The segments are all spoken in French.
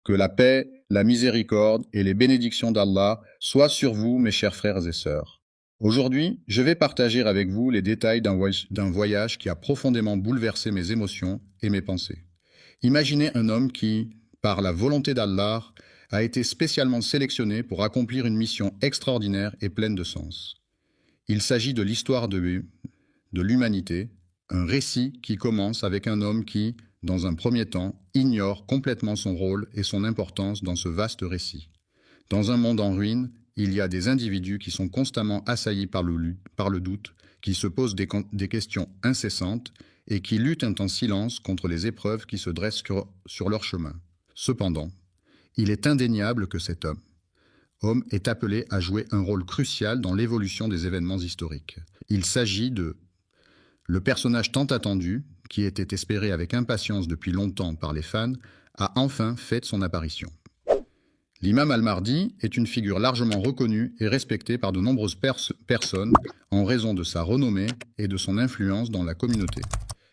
Que la paix, la miséricorde et les bénédictions d'Allah soient sur vous, mes chers frères et sœurs. Aujourd'hui, je vais partager avec vous les détails d'un voyage qui a profondément bouleversé mes émotions et mes pensées. Imaginez un homme qui, par la volonté d'Allah, a été spécialement sélectionné pour accomplir une mission extraordinaire et pleine de sens. Il s'agit de l'histoire de l'humanité, un récit qui commence avec un homme qui, dans un premier temps, ignore complètement son rôle et son importance dans ce vaste récit. Dans un monde en ruine, il y a des individus qui sont constamment assaillis par le doute, qui se posent des questions incessantes et qui luttent en silence contre les épreuves qui se dressent sur leur chemin. Cependant, il est indéniable que cet homme est appelé à jouer un rôle crucial dans l'évolution des événements historiques. Il s'agit de le personnage tant attendu, qui était espéré avec impatience depuis longtemps par les fans, a enfin fait son apparition. L'imam al-Mahdi est une figure largement reconnue et respectée par de nombreuses personnes en raison de sa renommée et de son influence dans la communauté.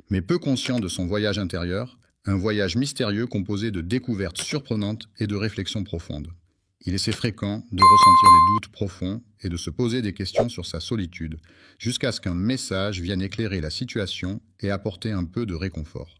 Mais peu conscient de son voyage intérieur, un voyage mystérieux composé de découvertes surprenantes et de réflexions profondes. Il est assez fréquent de ressentir des doutes profonds et de se poser des questions sur sa solitude, jusqu'à ce qu'un message vienne éclairer la situation et apporter un peu de réconfort.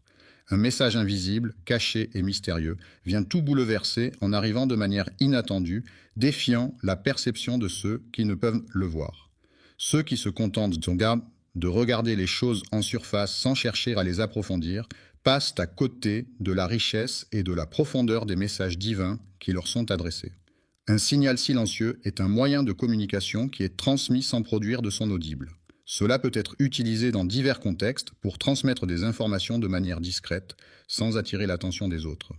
Un message invisible, caché et mystérieux vient tout bouleverser en arrivant de manière inattendue, défiant la perception de ceux qui ne peuvent le voir. Ceux qui se contentent de regarder les choses en surface sans chercher à les approfondir passent à côté de la richesse et de la profondeur des messages divins qui leur sont adressés. Un signal silencieux est un moyen de communication qui est transmis sans produire de son audible. Cela peut être utilisé dans divers contextes pour transmettre des informations de manière discrète, sans attirer l'attention des autres.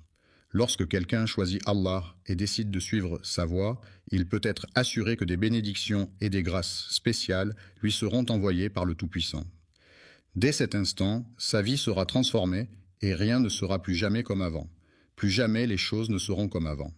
Lorsque quelqu'un choisit Allah et décide de suivre sa voie, il peut être assuré que des bénédictions et des grâces spéciales lui seront envoyées par le Tout-Puissant. Dès cet instant, sa vie sera transformée et rien ne sera plus jamais comme avant. Plus jamais les choses ne seront comme avant.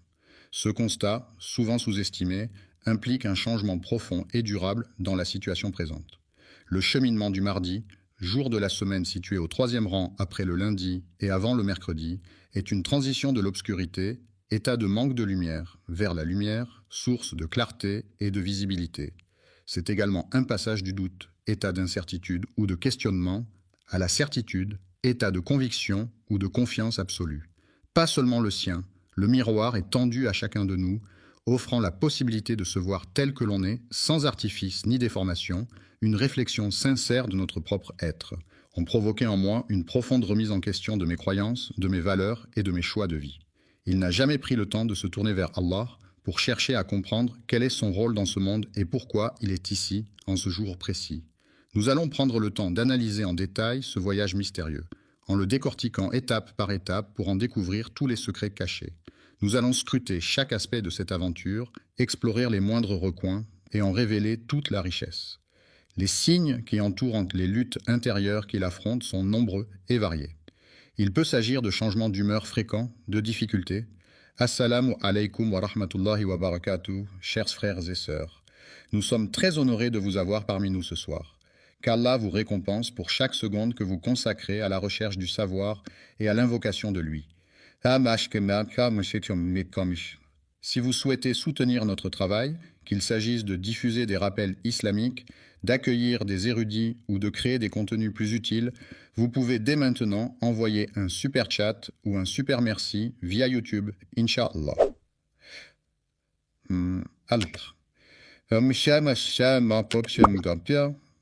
Ce constat, souvent sous-estimé, implique un changement profond et durable dans la situation présente. Le cheminement du mardi, jour de la semaine situé au 3e rang après le lundi et avant le mercredi, est une transition de l'obscurité, état de manque de lumière, vers la lumière, source de clarté et de visibilité. C'est également un passage du doute, état d'incertitude ou de questionnement, à la certitude, état de conviction ou de confiance absolue. Pas seulement le sien, le miroir est tendu à chacun de nous, offrant la possibilité de se voir tel que l'on est, sans artifice ni déformation, une réflexion sincère de notre propre être, ont provoqué en moi une profonde remise en question de mes croyances, de mes valeurs et de mes choix de vie. Il n'a jamais pris le temps de se tourner vers Allah pour chercher à comprendre quel est son rôle dans ce monde et pourquoi il est ici, en ce jour précis. Nous allons prendre le temps d'analyser en détail ce voyage mystérieux, en le décortiquant étape par étape pour en découvrir tous les secrets cachés. Nous allons scruter chaque aspect de cette aventure, explorer les moindres recoins et en révéler toute la richesse. Les signes qui entourent les luttes intérieures qu'il affronte sont nombreux et variés. Il peut s'agir de changements d'humeur fréquents, de difficultés. Assalamu alaikum wa rahmatullahi wa barakatuh, chers frères et sœurs. Nous sommes très honorés de vous avoir parmi nous ce soir. Qu'Allah vous récompense pour chaque seconde que vous consacrez à la recherche du savoir et à l'invocation de lui. Si vous souhaitez soutenir notre travail, qu'il s'agisse de diffuser des rappels islamiques, d'accueillir des érudits ou de créer des contenus plus utiles, vous pouvez dès maintenant envoyer un super chat ou un super merci via YouTube, Inch'Allah.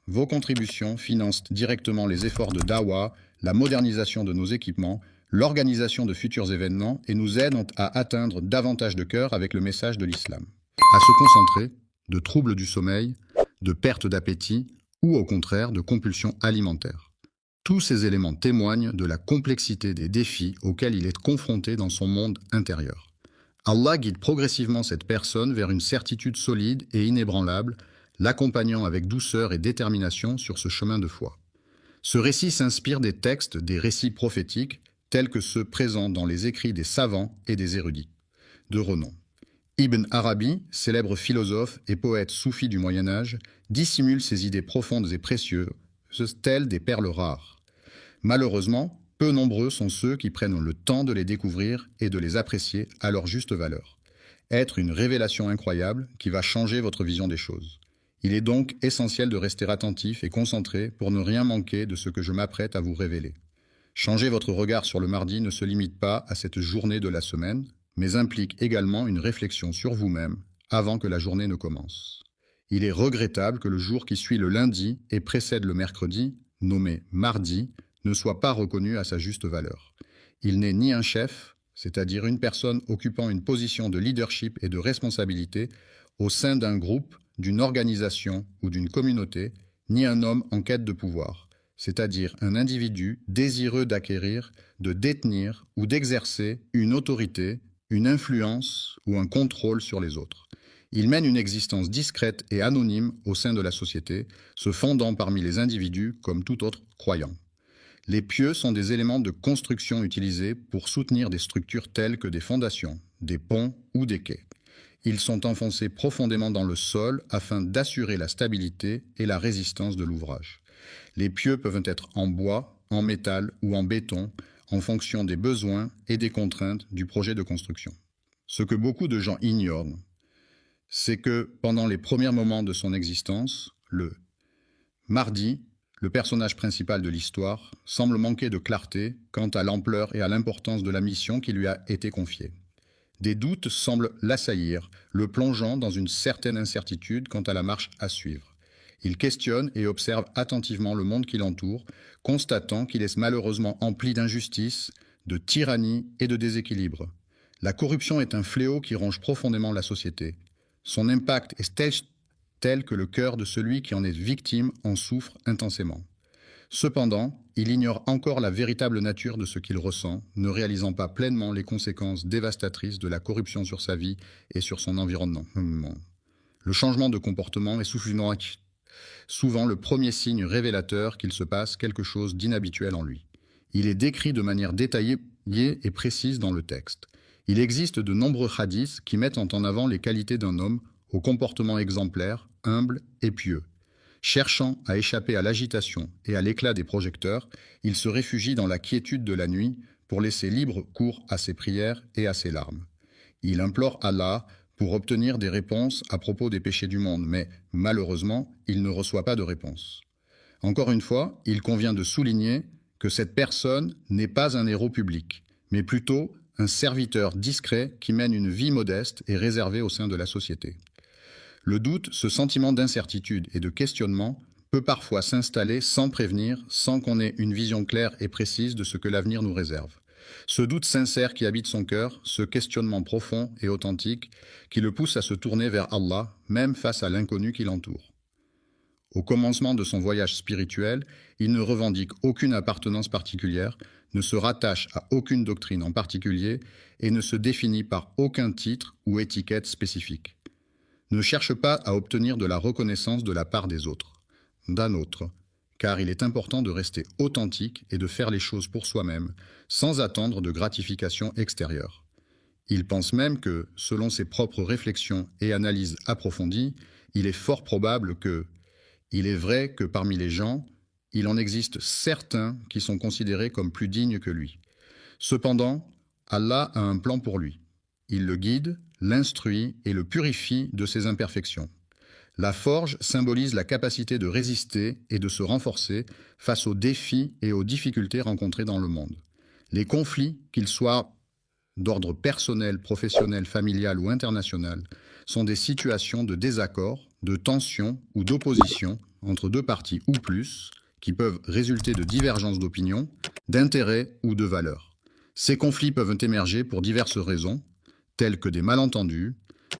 Vos contributions financent directement les efforts de Dawa, la modernisation de nos équipements, l'organisation de futurs événements et nous aident à atteindre davantage de cœurs avec le message de l'islam. À se concentrer de troubles du sommeil, de perte d'appétit ou au contraire de compulsions alimentaires. Tous ces éléments témoignent de la complexité des défis auxquels il est confronté dans son monde intérieur. Allah guide progressivement cette personne vers une certitude solide et inébranlable, l'accompagnant avec douceur et détermination sur ce chemin de foi. Ce récit s'inspire des textes des récits prophétiques tels que ceux présents dans les écrits des savants et des érudits de renom. Ibn Arabi, célèbre philosophe et poète soufi du Moyen-Âge, dissimule ses idées profondes et précieuses, telles des perles rares. Malheureusement, peu nombreux sont ceux qui prennent le temps de les découvrir et de les apprécier à leur juste valeur. Être une révélation incroyable qui va changer votre vision des choses. Il est donc essentiel de rester attentif et concentré pour ne rien manquer de ce que je m'apprête à vous révéler. Changer votre regard sur le mardi ne se limite pas à cette journée de la semaine, mais implique également une réflexion sur vous-même avant que la journée ne commence. Il est regrettable que le jour qui suit le lundi et précède le mercredi, nommé mardi, ne soit pas reconnu à sa juste valeur. Il n'est ni un chef, c'est-à-dire une personne occupant une position de leadership et de responsabilité au sein d'un groupe, d'une organisation ou d'une communauté, ni un homme en quête de pouvoir, c'est-à-dire un individu désireux d'acquérir, de détenir ou d'exercer une autorité, une influence ou un contrôle sur les autres. Il mène une existence discrète et anonyme au sein de la société, se fondant parmi les individus comme tout autre croyant. Les pieux sont des éléments de construction utilisés pour soutenir des structures telles que des fondations, des ponts ou des quais. Ils sont enfoncés profondément dans le sol afin d'assurer la stabilité et la résistance de l'ouvrage. Les pieux peuvent être en bois, en métal ou en béton, en fonction des besoins et des contraintes du projet de construction. Ce que beaucoup de gens ignorent, c'est que pendant les premiers moments de son existence, le mardi, le personnage principal de l'histoire, semble manquer de clarté quant à l'ampleur et à l'importance de la mission qui lui a été confiée. Des doutes semblent l'assaillir, le plongeant dans une certaine incertitude quant à la marche à suivre. Il questionne et observe attentivement le monde qui l'entoure, constatant qu'il est malheureusement empli d'injustice, de tyrannie et de déséquilibre. La corruption est un fléau qui ronge profondément la société. Son impact est tel que le cœur de celui qui en est victime en souffre intensément. Cependant, il ignore encore la véritable nature de ce qu'il ressent, ne réalisant pas pleinement les conséquences dévastatrices de la corruption sur sa vie et sur son environnement. Le changement de comportement est souvent le premier signe révélateur qu'il se passe quelque chose d'inhabituel en lui. Il est décrit de manière détaillée et précise dans le texte. Il existe de nombreux hadiths qui mettent en avant les qualités d'un homme au comportement exemplaire, humble et pieux. Cherchant à échapper à l'agitation et à l'éclat des projecteurs, il se réfugie dans la quiétude de la nuit pour laisser libre cours à ses prières et à ses larmes. Il implore Allah pour obtenir des réponses à propos des péchés du monde, mais malheureusement, il ne reçoit pas de réponse. Encore une fois, il convient de souligner que cette personne n'est pas un héros public, mais plutôt un serviteur discret qui mène une vie modeste et réservée au sein de la société. Le doute, ce sentiment d'incertitude et de questionnement, peut parfois s'installer sans prévenir, sans qu'on ait une vision claire et précise de ce que l'avenir nous réserve. Ce doute sincère qui habite son cœur, ce questionnement profond et authentique, qui le pousse à se tourner vers Allah, même face à l'inconnu qui l'entoure. Au commencement de son voyage spirituel, il ne revendique aucune appartenance particulière, ne se rattache à aucune doctrine en particulier et ne se définit par aucun titre ou étiquette spécifique. Ne cherche pas à obtenir de la reconnaissance de la part des autres, d'un autre, car il est important de rester authentique et de faire les choses pour soi-même, sans attendre de gratification extérieure. Il pense même que, selon ses propres réflexions et analyses approfondies, il est fort probable que, il est vrai que parmi les gens, il en existe certains qui sont considérés comme plus dignes que lui. Cependant, Allah a un plan pour lui. Il le guide, l'instruit et le purifie de ses imperfections. La forge symbolise la capacité de résister et de se renforcer face aux défis et aux difficultés rencontrées dans le monde. Les conflits, qu'ils soient d'ordre personnel, professionnel, familial ou international, sont des situations de désaccord, de tension ou d'opposition entre deux parties ou plus, qui peuvent résulter de divergences d'opinion, d'intérêts ou de valeurs. Ces conflits peuvent émerger pour diverses raisons, telles que des malentendus,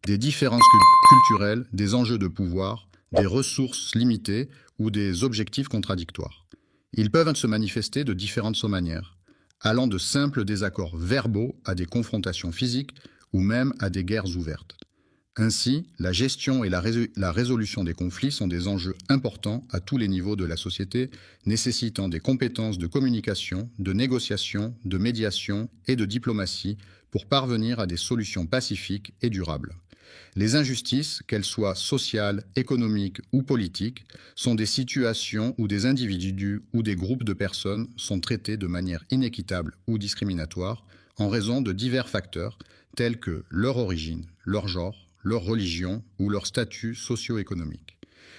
des différences culturelles, des enjeux de pouvoir, des ressources limitées ou des objectifs contradictoires. Ils peuvent se manifester de différentes manières, allant de simples désaccords verbaux à des confrontations physiques ou même à des guerres ouvertes. Ainsi, la gestion et la résolution des conflits sont des enjeux importants à tous les niveaux de la société, nécessitant des compétences de communication, de négociation, de médiation et de diplomatie pour parvenir à des solutions pacifiques et durables. Les injustices, qu'elles soient sociales, économiques ou politiques, sont des situations où des individus ou des groupes de personnes sont traités de manière inéquitable ou discriminatoire en raison de divers facteurs tels que leur origine, leur genre, leur religion ou leur statut socio-économique.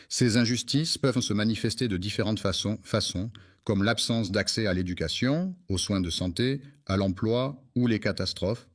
Ces injustices peuvent se manifester de différentes façons comme l'absence d'accès à l'éducation, aux soins de santé, à l'emploi ou les catastrophes.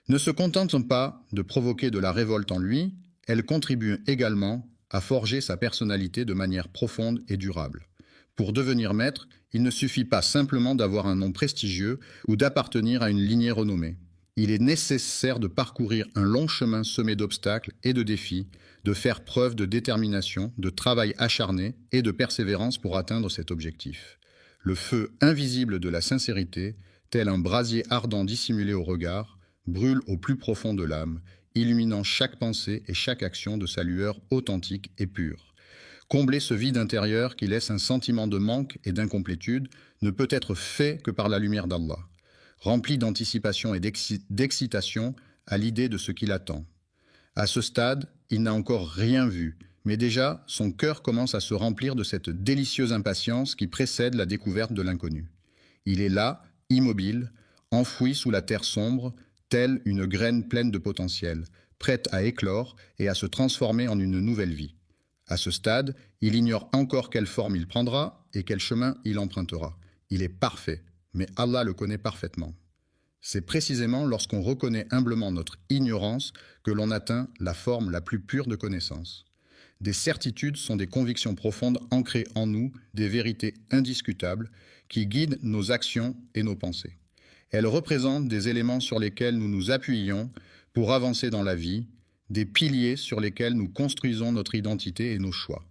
Ne se contentent pas de provoquer de la révolte en lui, elles contribuent également à forger sa personnalité de manière profonde et durable. Pour devenir maître, il ne suffit pas simplement d'avoir un nom prestigieux ou d'appartenir à une lignée renommée. Il est nécessaire de parcourir un long chemin semé d'obstacles et de défis, de faire preuve de détermination, de travail acharné et de persévérance pour atteindre cet objectif. Le feu invisible de la sincérité, tel un brasier ardent dissimulé au regard, brûle au plus profond de l'âme, illuminant chaque pensée et chaque action de sa lueur authentique et pure. Combler ce vide intérieur qui laisse un sentiment de manque et d'incomplétude ne peut être fait que par la lumière d'Allah, rempli d'anticipation et d'excitation à l'idée de ce qui l'attend. À ce stade, il n'a encore rien vu, mais déjà son cœur commence à se remplir de cette délicieuse impatience qui précède la découverte de l'inconnu. Il est là, immobile, enfoui sous la terre sombre, telle une graine pleine de potentiel, prête à éclore et à se transformer en une nouvelle vie. À ce stade, il ignore encore quelle forme il prendra et quel chemin il empruntera. Il est parfait, mais Allah le connaît parfaitement. C'est précisément lorsqu'on reconnaît humblement notre ignorance que l'on atteint la forme la plus pure de connaissance. Des certitudes sont des convictions profondes ancrées en nous, des vérités indiscutables qui guident nos actions et nos pensées. Elles représentent des éléments sur lesquels nous nous appuyons pour avancer dans la vie, des piliers sur lesquels nous construisons notre identité et nos choix.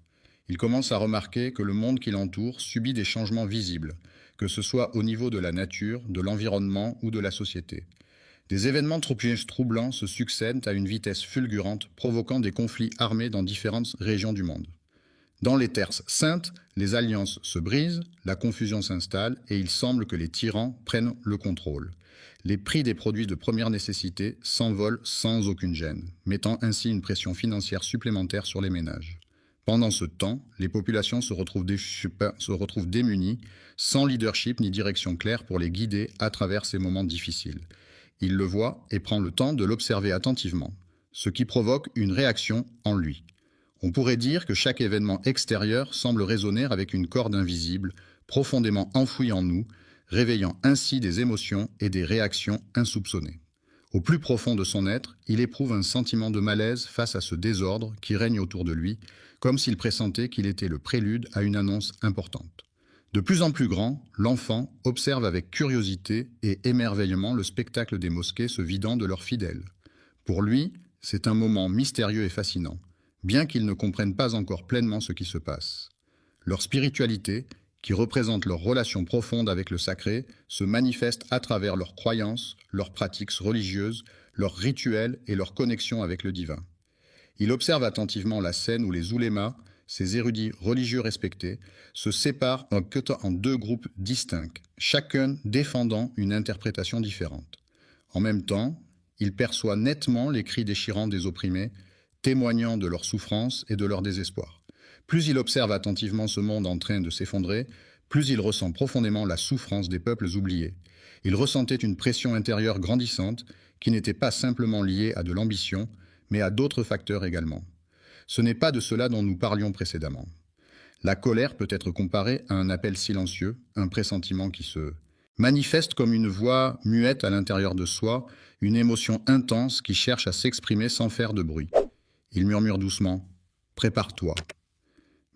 Il commence à remarquer que le monde qui l'entoure subit des changements visibles, que ce soit au niveau de la nature, de l'environnement ou de la société. Des événements troublants se succèdent à une vitesse fulgurante, provoquant des conflits armés dans différentes régions du monde. Dans les terres saintes, les alliances se brisent, la confusion s'installe et il semble que les tyrans prennent le contrôle. Les prix des produits de première nécessité s'envolent sans aucune gêne, mettant ainsi une pression financière supplémentaire sur les ménages. Pendant ce temps, les populations se retrouvent démunies, sans leadership ni direction claire pour les guider à travers ces moments difficiles. Il le voit et prend le temps de l'observer attentivement, ce qui provoque une réaction en lui. On pourrait dire que chaque événement extérieur semble résonner avec une corde invisible, profondément enfouie en nous, réveillant ainsi des émotions et des réactions insoupçonnées. Au plus profond de son être, il éprouve un sentiment de malaise face à ce désordre qui règne autour de lui, comme s'il pressentait qu'il était le prélude à une annonce importante. De plus en plus grand, l'enfant observe avec curiosité et émerveillement le spectacle des mosquées se vidant de leurs fidèles. Pour lui, c'est un moment mystérieux et fascinant, bien qu'il ne comprenne pas encore pleinement ce qui se passe. Leur spiritualité, qui représente leur relation profonde avec le sacré, se manifeste à travers leurs croyances, leurs pratiques religieuses, leurs rituels et leur connexion avec le divin. Il observe attentivement la scène où les oulémas, ces érudits religieux respectés, se séparent en deux groupes distincts, chacun défendant une interprétation différente. En même temps, il perçoit nettement les cris déchirants des opprimés, témoignant de leur souffrance et de leur désespoir. Plus il observe attentivement ce monde en train de s'effondrer, plus il ressent profondément la souffrance des peuples oubliés. Il ressentait une pression intérieure grandissante qui n'était pas simplement liée à de l'ambition, mais à d'autres facteurs également. Ce n'est pas de cela dont nous parlions précédemment. La colère peut être comparée à un appel silencieux, un pressentiment qui se manifeste comme une voix muette à l'intérieur de soi, une émotion intense qui cherche à s'exprimer sans faire de bruit. Il murmure doucement « Prépare-toi ».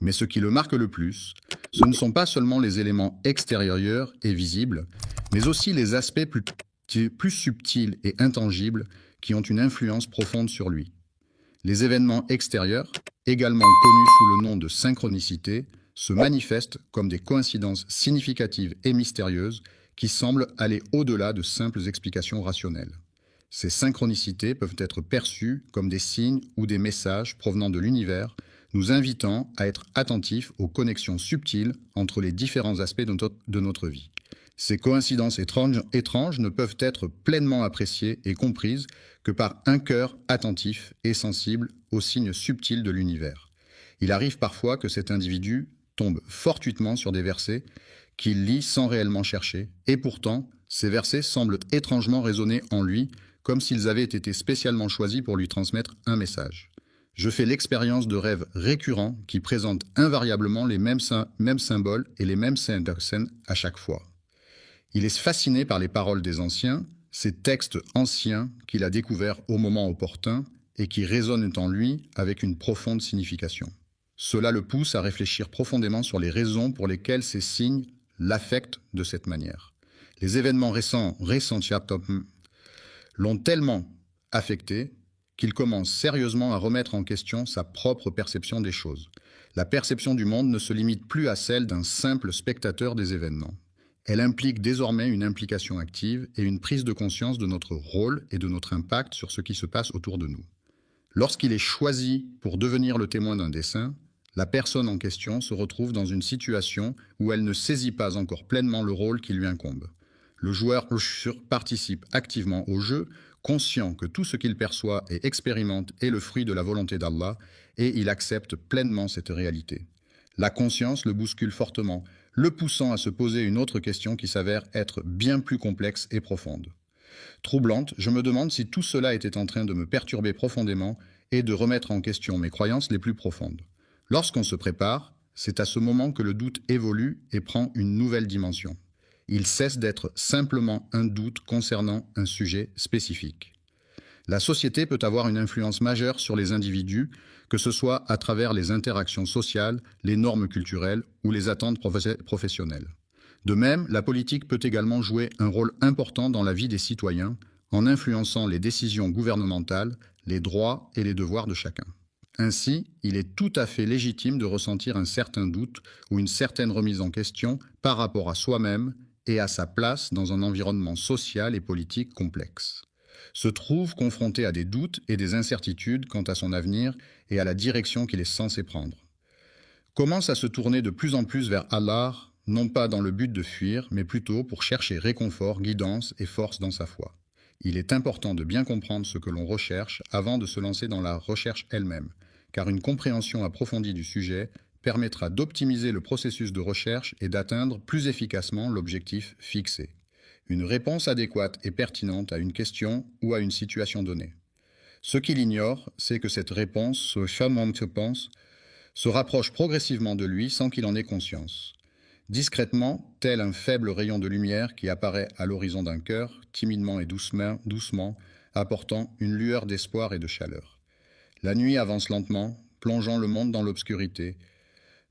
Mais ce qui le marque le plus, ce ne sont pas seulement les éléments extérieurs et visibles, mais aussi les aspects plus subtils et intangibles qui ont une influence profonde sur lui. Les événements extérieurs, également connus sous le nom de synchronicité, se manifestent comme des coïncidences significatives et mystérieuses qui semblent aller au-delà de simples explications rationnelles. Ces synchronicités peuvent être perçues comme des signes ou des messages provenant de l'univers, nous invitant à être attentifs aux connexions subtiles entre les différents aspects de notre vie. Ces coïncidences étranges ne peuvent être pleinement appréciées et comprises que par un cœur attentif et sensible aux signes subtils de l'univers. Il arrive parfois que cet individu tombe fortuitement sur des versets qu'il lit sans réellement chercher, et pourtant, ces versets semblent étrangement résonner en lui, comme s'ils avaient été spécialement choisis pour lui transmettre un message. Je fais l'expérience de rêves récurrents qui présentent invariablement les mêmes symboles et les mêmes scènes à chaque fois. Il est fasciné par les paroles des anciens, ces textes anciens qu'il a découverts au moment opportun et qui résonnent en lui avec une profonde signification. Cela le pousse à réfléchir profondément sur les raisons pour lesquelles ces signes l'affectent de cette manière. Les événements récents l'ont tellement affecté qu'il commence sérieusement à remettre en question sa propre perception des choses. La perception du monde ne se limite plus à celle d'un simple spectateur des événements. Elle implique désormais une implication active et une prise de conscience de notre rôle et de notre impact sur ce qui se passe autour de nous. Lorsqu'il est choisi pour devenir le témoin d'un dessein, la personne en question se retrouve dans une situation où elle ne saisit pas encore pleinement le rôle qui lui incombe. Le joueur participe activement au jeu, conscient que tout ce qu'il perçoit et expérimente est le fruit de la volonté d'Allah, et il accepte pleinement cette réalité. La conscience le bouscule fortement, le poussant à se poser une autre question qui s'avère être bien plus complexe et profonde. Troublante, je me demande si tout cela était en train de me perturber profondément et de remettre en question mes croyances les plus profondes. Lorsqu'on se prépare, c'est à ce moment que le doute évolue et prend une nouvelle dimension. Il cesse d'être simplement un doute concernant un sujet spécifique. La société peut avoir une influence majeure sur les individus, que ce soit à travers les interactions sociales, les normes culturelles ou les attentes professionnelles. De même, la politique peut également jouer un rôle important dans la vie des citoyens, en influençant les décisions gouvernementales, les droits et les devoirs de chacun. Ainsi, il est tout à fait légitime de ressentir un certain doute ou une certaine remise en question par rapport à soi-même et à sa place dans un environnement social et politique complexe. Se trouve confronté à des doutes et des incertitudes quant à son avenir et à la direction qu'il est censé prendre. Commence à se tourner de plus en plus vers Allah, non pas dans le but de fuir, mais plutôt pour chercher réconfort, guidance et force dans sa foi. Il est important de bien comprendre ce que l'on recherche avant de se lancer dans la recherche elle-même, car une compréhension approfondie du sujet permettra d'optimiser le processus de recherche et d'atteindre plus efficacement l'objectif fixé. Une réponse adéquate et pertinente à une question ou à une situation donnée. Ce qu'il ignore, c'est que cette réponse, ce charmant pense, se rapproche progressivement de lui sans qu'il en ait conscience. Discrètement, tel un faible rayon de lumière qui apparaît à l'horizon d'un cœur, timidement et doucement, apportant une lueur d'espoir et de chaleur. La nuit avance lentement, plongeant le monde dans l'obscurité.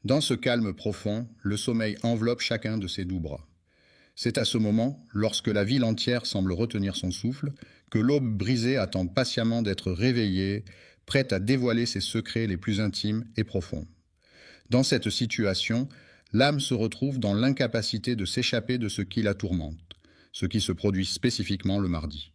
Dans ce calme profond, le sommeil enveloppe chacun de ses doux bras. C'est à ce moment, lorsque la ville entière semble retenir son souffle, que l'aube brisée attend patiemment d'être réveillée, prête à dévoiler ses secrets les plus intimes et profonds. Dans cette situation, l'âme se retrouve dans l'incapacité de s'échapper de ce qui la tourmente, ce qui se produit spécifiquement le mardi.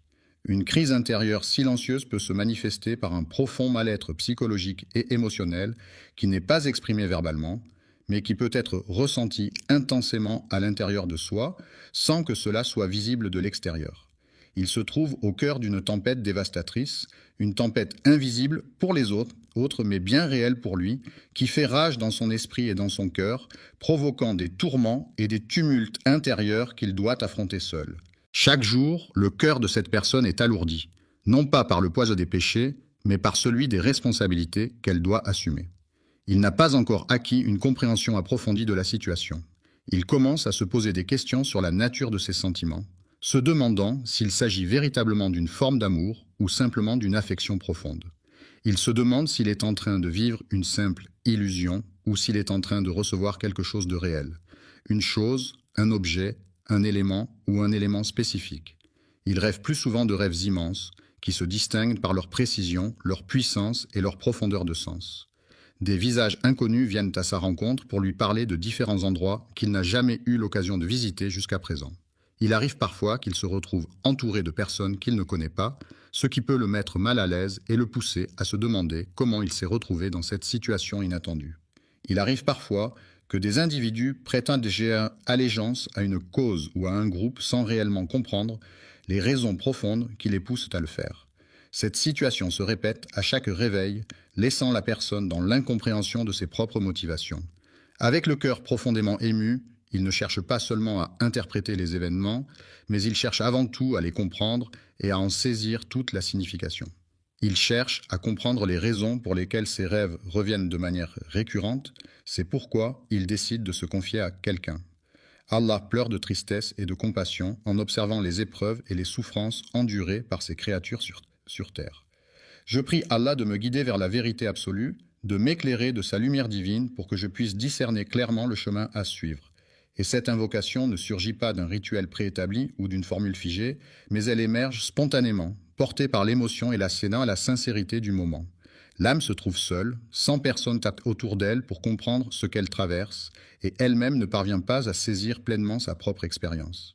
Une crise intérieure silencieuse peut se manifester par un profond mal-être psychologique et émotionnel qui n'est pas exprimé verbalement, mais qui peut être ressenti intensément à l'intérieur de soi, sans que cela soit visible de l'extérieur. Il se trouve au cœur d'une tempête dévastatrice, une tempête invisible pour les autres, mais bien réelle pour lui, qui fait rage dans son esprit et dans son cœur, provoquant des tourments et des tumultes intérieurs qu'il doit affronter seul. Chaque jour, le cœur de cette personne est alourdi, non pas par le poids des péchés, mais par celui des responsabilités qu'elle doit assumer. Il n'a pas encore acquis une compréhension approfondie de la situation. Il commence à se poser des questions sur la nature de ses sentiments, se demandant s'il s'agit véritablement d'une forme d'amour ou simplement d'une affection profonde. Il se demande s'il est en train de vivre une simple illusion ou s'il est en train de recevoir quelque chose de réel. Une chose, un objet, un élément ou un élément spécifique. Il rêve plus souvent de rêves immenses qui se distinguent par leur précision, leur puissance et leur profondeur de sens. Des visages inconnus viennent à sa rencontre pour lui parler de différents endroits qu'il n'a jamais eu l'occasion de visiter jusqu'à présent. Il arrive parfois qu'il se retrouve entouré de personnes qu'il ne connaît pas, ce qui peut le mettre mal à l'aise et le pousser à se demander comment il s'est retrouvé dans cette situation inattendue. Il arrive parfois que des individus prêtent allégeance à une cause ou à un groupe sans réellement comprendre les raisons profondes qui les poussent à le faire. Cette situation se répète à chaque réveil, laissant la personne dans l'incompréhension de ses propres motivations. Avec le cœur profondément ému, il ne cherche pas seulement à interpréter les événements, mais il cherche avant tout à les comprendre et à en saisir toute la signification. Il cherche à comprendre les raisons pour lesquelles ses rêves reviennent de manière récurrente, c'est pourquoi il décide de se confier à quelqu'un. Allah pleure de tristesse et de compassion en observant les épreuves et les souffrances endurées par ses créatures sur terre. Je prie Allah de me guider vers la vérité absolue, de m'éclairer de sa lumière divine pour que je puisse discerner clairement le chemin à suivre. Et cette invocation ne surgit pas d'un rituel préétabli ou d'une formule figée, mais elle émerge spontanément, portée par l'émotion et la sincérité du moment. L'âme se trouve seule, sans personne autour d'elle pour comprendre ce qu'elle traverse, et elle-même ne parvient pas à saisir pleinement sa propre expérience.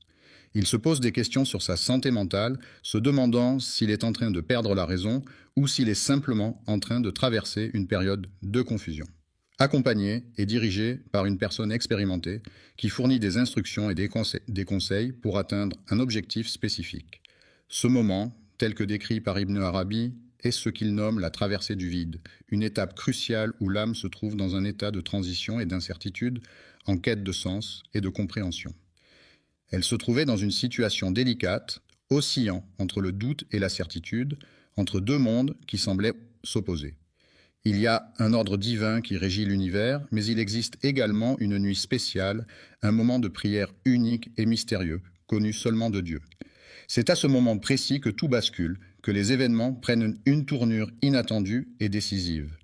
Il se pose des questions sur sa santé mentale, se demandant s'il est en train de perdre la raison ou s'il est simplement en train de traverser une période de confusion. Accompagné et dirigé par une personne expérimentée qui fournit des instructions et des conseils pour atteindre un objectif spécifique. Ce moment, tel que décrit par Ibn Arabi, est ce qu'il nomme la traversée du vide, une étape cruciale où l'âme se trouve dans un état de transition et d'incertitude, en quête de sens et de compréhension. Elle se trouvait dans une situation délicate, oscillant entre le doute et la certitude, entre deux mondes qui semblaient s'opposer. Il y a un ordre divin qui régit l'univers, mais il existe également une nuit spéciale, un moment de prière unique et mystérieux, connu seulement de Dieu. C'est à ce moment précis que tout bascule, que les événements prennent une tournure inattendue et décisive.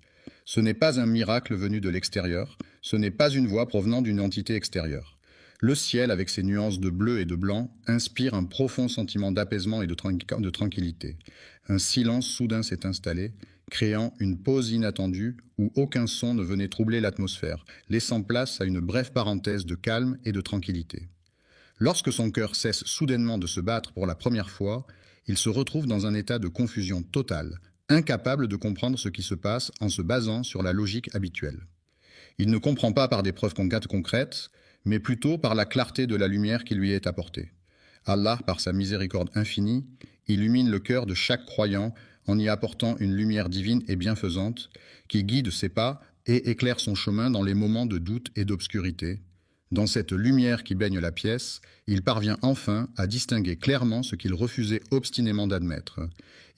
Ce n'est pas un miracle venu de l'extérieur, ce n'est pas une voix provenant d'une entité extérieure. Le ciel, avec ses nuances de bleu et de blanc, inspire un profond sentiment d'apaisement et de tranquillité. Un silence soudain s'est installé, créant une pause inattendue où aucun son ne venait troubler l'atmosphère, laissant place à une brève parenthèse de calme et de tranquillité. Lorsque son cœur cesse soudainement de se battre pour la première fois, il se retrouve dans un état de confusion totale, incapable de comprendre ce qui se passe en se basant sur la logique habituelle. Il ne comprend pas par des preuves concrètes, mais plutôt par la clarté de la lumière qui lui est apportée. Allah, par sa miséricorde infinie, illumine le cœur de chaque croyant en y apportant une lumière divine et bienfaisante qui guide ses pas et éclaire son chemin dans les moments de doute et d'obscurité. Dans cette lumière qui baigne la pièce, il parvient enfin à distinguer clairement ce qu'il refusait obstinément d'admettre.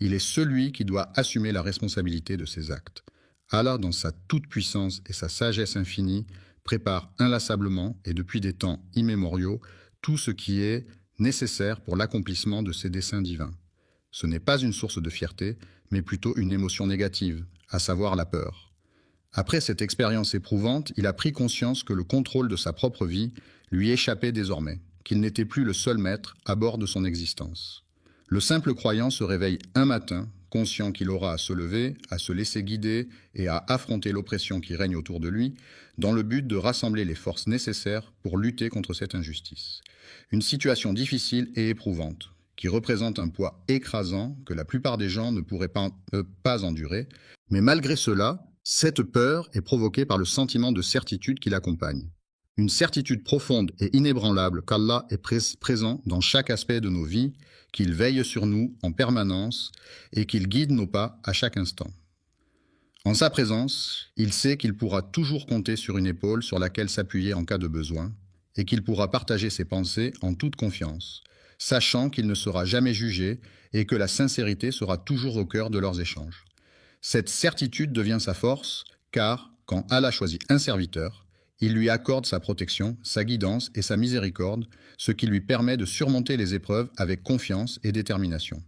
Il est celui qui doit assumer la responsabilité de ses actes. Allah, dans sa toute-puissance et sa sagesse infinie, prépare inlassablement et depuis des temps immémoriaux tout ce qui est nécessaire pour l'accomplissement de ses desseins divins. Ce n'est pas une source de fierté, mais plutôt une émotion négative, à savoir la peur. Après cette expérience éprouvante, il a pris conscience que le contrôle de sa propre vie lui échappait désormais, qu'il n'était plus le seul maître à bord de son existence. Le simple croyant se réveille un matin, conscient qu'il aura à se lever, à se laisser guider et à affronter l'oppression qui règne autour de lui, dans le but de rassembler les forces nécessaires pour lutter contre cette injustice. Une situation difficile et éprouvante, qui représente un poids écrasant que la plupart des gens ne pourraient pas endurer, mais malgré cela, cette peur est provoquée par le sentiment de certitude qui l'accompagne. Une certitude profonde et inébranlable qu'Allah est présent dans chaque aspect de nos vies, qu'il veille sur nous en permanence et qu'il guide nos pas à chaque instant. En sa présence, il sait qu'il pourra toujours compter sur une épaule sur laquelle s'appuyer en cas de besoin et qu'il pourra partager ses pensées en toute confiance, sachant qu'il ne sera jamais jugé et que la sincérité sera toujours au cœur de leurs échanges. Cette certitude devient sa force, car, quand Allah choisit un serviteur, il lui accorde sa protection, sa guidance et sa miséricorde, ce qui lui permet de surmonter les épreuves avec confiance et détermination.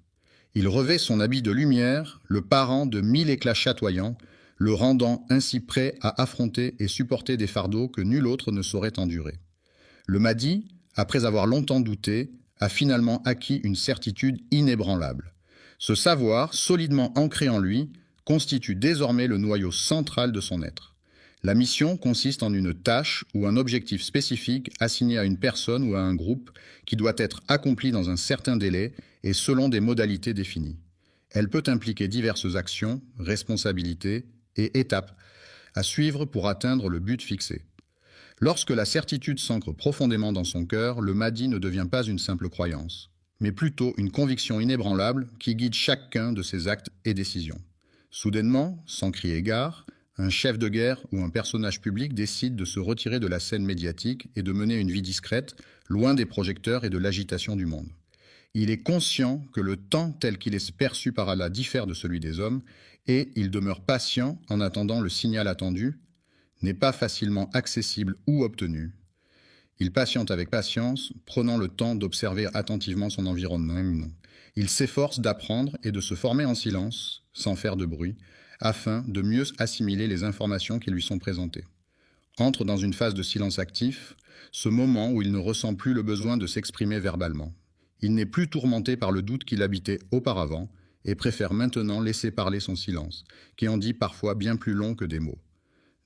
Il revêt son habit de lumière, le parant de 1000 éclats chatoyants, le rendant ainsi prêt à affronter et supporter des fardeaux que nul autre ne saurait endurer. Le Mahdi, après avoir longtemps douté, a finalement acquis une certitude inébranlable. Ce savoir, solidement ancré en lui, constitue désormais le noyau central de son être. La mission consiste en une tâche ou un objectif spécifique assigné à une personne ou à un groupe qui doit être accompli dans un certain délai et selon des modalités définies. Elle peut impliquer diverses actions, responsabilités et étapes à suivre pour atteindre le but fixé. Lorsque la certitude s'ancre profondément dans son cœur, le Mahdi ne devient pas une simple croyance, mais plutôt une conviction inébranlable qui guide chacun de ses actes et décisions. Soudainement, sans crier gare, un chef de guerre ou un personnage public décide de se retirer de la scène médiatique et de mener une vie discrète, loin des projecteurs et de l'agitation du monde. Il est conscient que le temps tel qu'il est perçu par Allah diffère de celui des hommes, et il demeure patient en attendant le signal attendu, n'est pas facilement accessible ou obtenu. Il patiente avec patience, prenant le temps d'observer attentivement son environnement. Il s'efforce d'apprendre et de se former en silence, sans faire de bruit, afin de mieux assimiler les informations qui lui sont présentées. Entre dans une phase de silence actif, ce moment où il ne ressent plus le besoin de s'exprimer verbalement. Il n'est plus tourmenté par le doute qu'il habitait auparavant et préfère maintenant laisser parler son silence, qui en dit parfois bien plus long que des mots.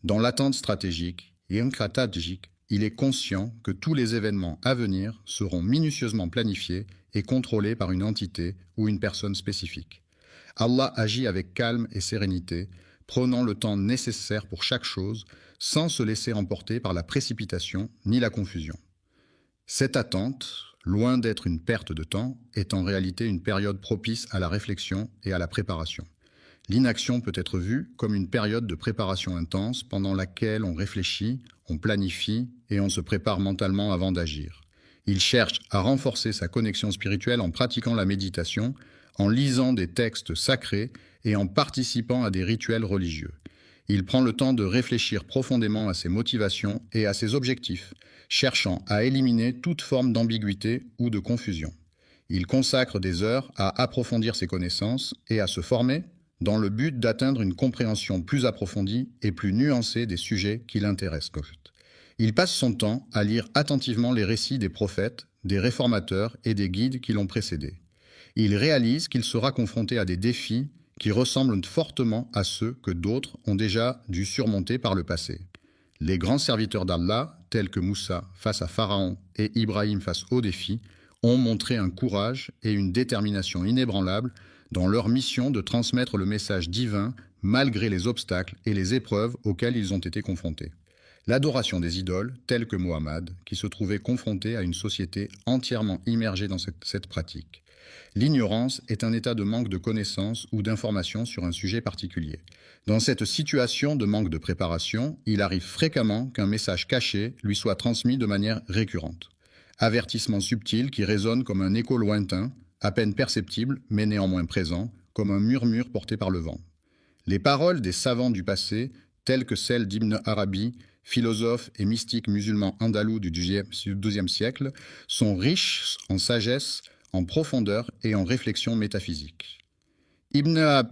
Dans l'attente stratégique et stratégique, il est conscient que tous les événements à venir seront minutieusement planifiés et contrôlés par une entité ou une personne spécifique. Allah agit avec calme et sérénité, prenant le temps nécessaire pour chaque chose, sans se laisser emporter par la précipitation ni la confusion. Cette attente, loin d'être une perte de temps, est en réalité une période propice à la réflexion et à la préparation. L'inaction peut être vue comme une période de préparation intense pendant laquelle on réfléchit, on planifie et on se prépare mentalement avant d'agir. Il cherche à renforcer sa connexion spirituelle en pratiquant la méditation, en lisant des textes sacrés et en participant à des rituels religieux. Il prend le temps de réfléchir profondément à ses motivations et à ses objectifs, cherchant à éliminer toute forme d'ambiguïté ou de confusion. Il consacre des heures à approfondir ses connaissances et à se former dans le but d'atteindre une compréhension plus approfondie et plus nuancée des sujets qui l'intéressent. Il passe son temps à lire attentivement les récits des prophètes, des réformateurs et des guides qui l'ont précédé. Il réalise qu'il sera confronté à des défis qui ressemblent fortement à ceux que d'autres ont déjà dû surmonter par le passé. Les grands serviteurs d'Allah, tels que Moussa face à Pharaon et Ibrahim face aux défis, ont montré un courage et une détermination inébranlables dans leur mission de transmettre le message divin malgré les obstacles et les épreuves auxquelles ils ont été confrontés. L'adoration des idoles, telles que Mohammed, qui se trouvait confronté à une société entièrement immergée dans cette pratique. L'ignorance est un état de manque de connaissances ou d'informations sur un sujet particulier. Dans cette situation de manque de préparation, il arrive fréquemment qu'un message caché lui soit transmis de manière récurrente. Avertissement subtil qui résonne comme un écho lointain, à peine perceptible, mais néanmoins présent, comme un murmure porté par le vent. Les paroles des savants du passé, telles que celles d'Ibn Arabi, philosophe et mystique musulman andalou du XIIe siècle, sont riches en sagesse, en profondeur et en réflexion métaphysique. Ibn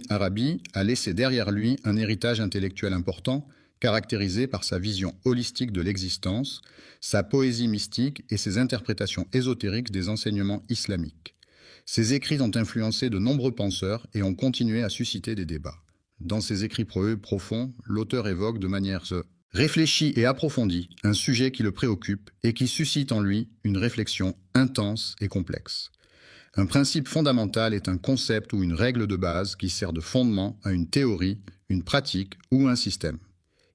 Arabi a laissé derrière lui un héritage intellectuel important, caractérisé par sa vision holistique de l'existence, sa poésie mystique et ses interprétations ésotériques des enseignements islamiques. Ses écrits ont influencé de nombreux penseurs et ont continué à susciter des débats. Dans ses écrits profonds, l'auteur évoque de manière réfléchie et approfondie un sujet qui le préoccupe et qui suscite en lui une réflexion intense et complexe. Un principe fondamental est un concept ou une règle de base qui sert de fondement à une théorie, une pratique ou un système.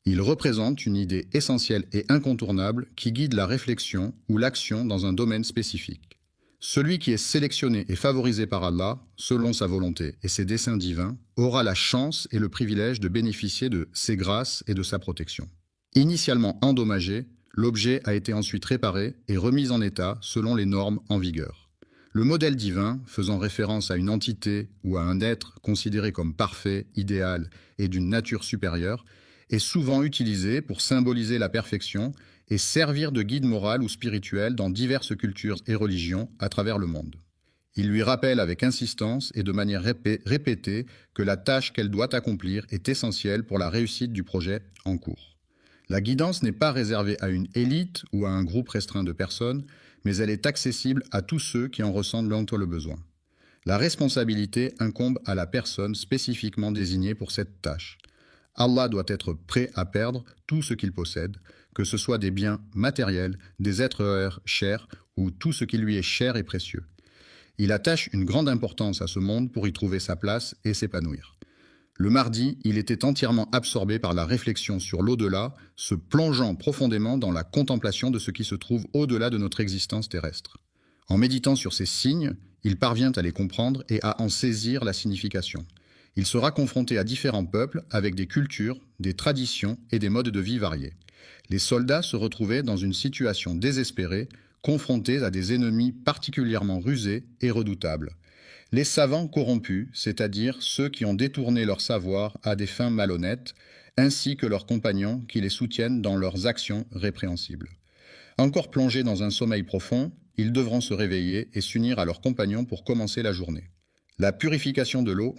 Il représente une idée essentielle et incontournable qui guide la réflexion ou l'action dans un domaine spécifique. Celui qui est sélectionné et favorisé par Allah, selon sa volonté et ses desseins divins, aura la chance et le privilège de bénéficier de ses grâces et de sa protection. Initialement endommagé, l'objet a été ensuite réparé et remis en état selon les normes en vigueur. Le modèle divin, faisant référence à une entité ou à un être considéré comme parfait, idéal et d'une nature supérieure, est souvent utilisé pour symboliser la perfection et servir de guide moral ou spirituel dans diverses cultures et religions à travers le monde. Il lui rappelle avec insistance et de manière répétée que la tâche qu'elle doit accomplir est essentielle pour la réussite du projet en cours. La guidance n'est pas réservée à une élite ou à un groupe restreint de personnes, mais elle est accessible à tous ceux qui en ressentent le besoin. La responsabilité incombe à la personne spécifiquement désignée pour cette tâche. Allah doit être prêt à perdre tout ce qu'il possède, que ce soit des biens matériels, des êtres chers ou tout ce qui lui est cher et précieux. Il attache une grande importance à ce monde pour y trouver sa place et s'épanouir. Le mardi, il était entièrement absorbé par la réflexion sur l'au-delà, se plongeant profondément dans la contemplation de ce qui se trouve au-delà de notre existence terrestre. En méditant sur ces signes, il parvient à les comprendre et à en saisir la signification. Il sera confronté à différents peuples avec des cultures, des traditions et des modes de vie variés. Les soldats se retrouvaient dans une situation désespérée, confrontés à des ennemis particulièrement rusés et redoutables. Les savants corrompus, c'est-à-dire ceux qui ont détourné leur savoir à des fins malhonnêtes, ainsi que leurs compagnons qui les soutiennent dans leurs actions répréhensibles. Encore plongés dans un sommeil profond, ils devront se réveiller et s'unir à leurs compagnons pour commencer la journée. La purification de l'eau,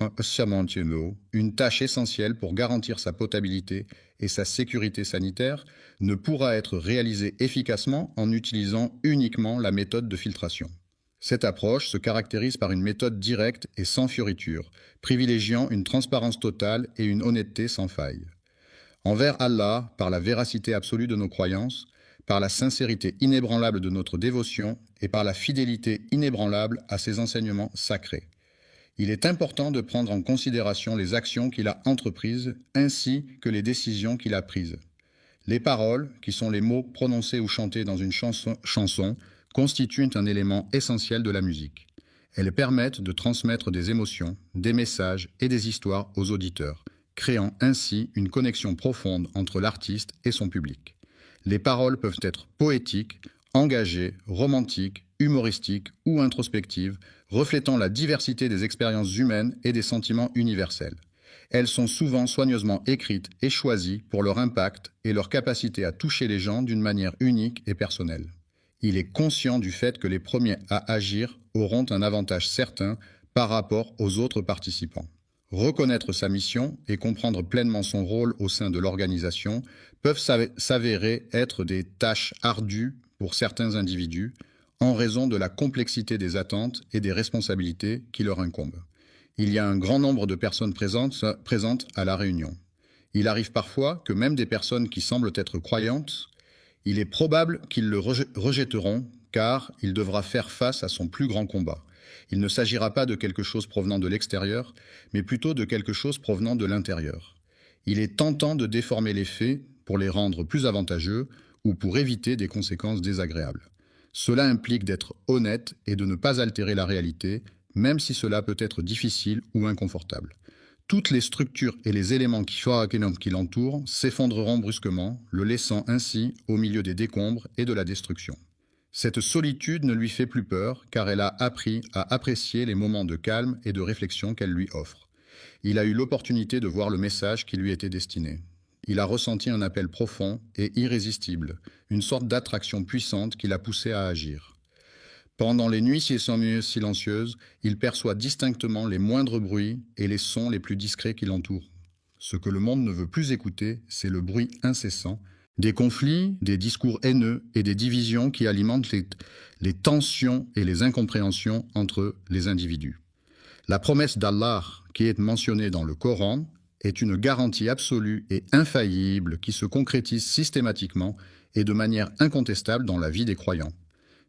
une tâche essentielle pour garantir sa potabilité et sa sécurité sanitaire, ne pourra être réalisée efficacement en utilisant uniquement la méthode de filtration. Cette approche se caractérise par une méthode directe et sans fioriture, privilégiant une transparence totale et une honnêteté sans faille. Envers Allah, par la véracité absolue de nos croyances, par la sincérité inébranlable de notre dévotion et par la fidélité inébranlable à ses enseignements sacrés. Il est important de prendre en considération les actions qu'il a entreprises ainsi que les décisions qu'il a prises. Les paroles, qui sont les mots prononcés ou chantés dans une chanson, constituent un élément essentiel de la musique. Elles permettent de transmettre des émotions, des messages et des histoires aux auditeurs, créant ainsi une connexion profonde entre l'artiste et son public. Les paroles peuvent être poétiques, engagées, romantiques, humoristiques ou introspectives, reflétant la diversité des expériences humaines et des sentiments universels. Elles sont souvent soigneusement écrites et choisies pour leur impact et leur capacité à toucher les gens d'une manière unique et personnelle. Il est conscient du fait que les premiers à agir auront un avantage certain par rapport aux autres participants. Reconnaître sa mission et comprendre pleinement son rôle au sein de l'organisation peuvent s'avérer être des tâches ardues pour certains individus en raison de la complexité des attentes et des responsabilités qui leur incombent. Il y a un grand nombre de personnes présentes à la réunion. Il arrive parfois que même des personnes qui semblent être croyantes, il est probable qu'ils le rejetteront car il devra faire face à son plus grand combat. Il ne s'agira pas de quelque chose provenant de l'extérieur, mais plutôt de quelque chose provenant de l'intérieur. Il est tentant de déformer les faits pour les rendre plus avantageux ou pour éviter des conséquences désagréables. Cela implique d'être honnête et de ne pas altérer la réalité, même si cela peut être difficile ou inconfortable. Toutes les structures et les éléments qui l'entourent s'effondreront brusquement, le laissant ainsi au milieu des décombres et de la destruction. Cette solitude ne lui fait plus peur, car elle a appris à apprécier les moments de calme et de réflexion qu'elle lui offre. Il a eu l'opportunité de voir le message qui lui était destiné. Il a ressenti un appel profond et irrésistible, une sorte d'attraction puissante qui l'a poussé à agir. Pendant les nuits silencieuses, il perçoit distinctement les moindres bruits et les sons les plus discrets qui l'entourent. Ce que le monde ne veut plus écouter, c'est le bruit incessant, des conflits, des discours haineux et des divisions qui alimentent les tensions et les incompréhensions entre les individus. La promesse d'Allah, qui est mentionnée dans le Coran, est une garantie absolue et infaillible qui se concrétise systématiquement et de manière incontestable dans la vie des croyants.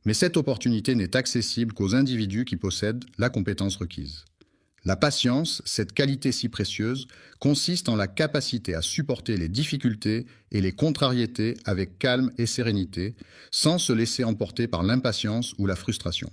Mais cette opportunité n'est accessible qu'aux individus qui possèdent la compétence requise. La patience, cette qualité si précieuse, consiste en la capacité à supporter les difficultés et les contrariétés avec calme et sérénité, sans se laisser emporter par l'impatience ou la frustration.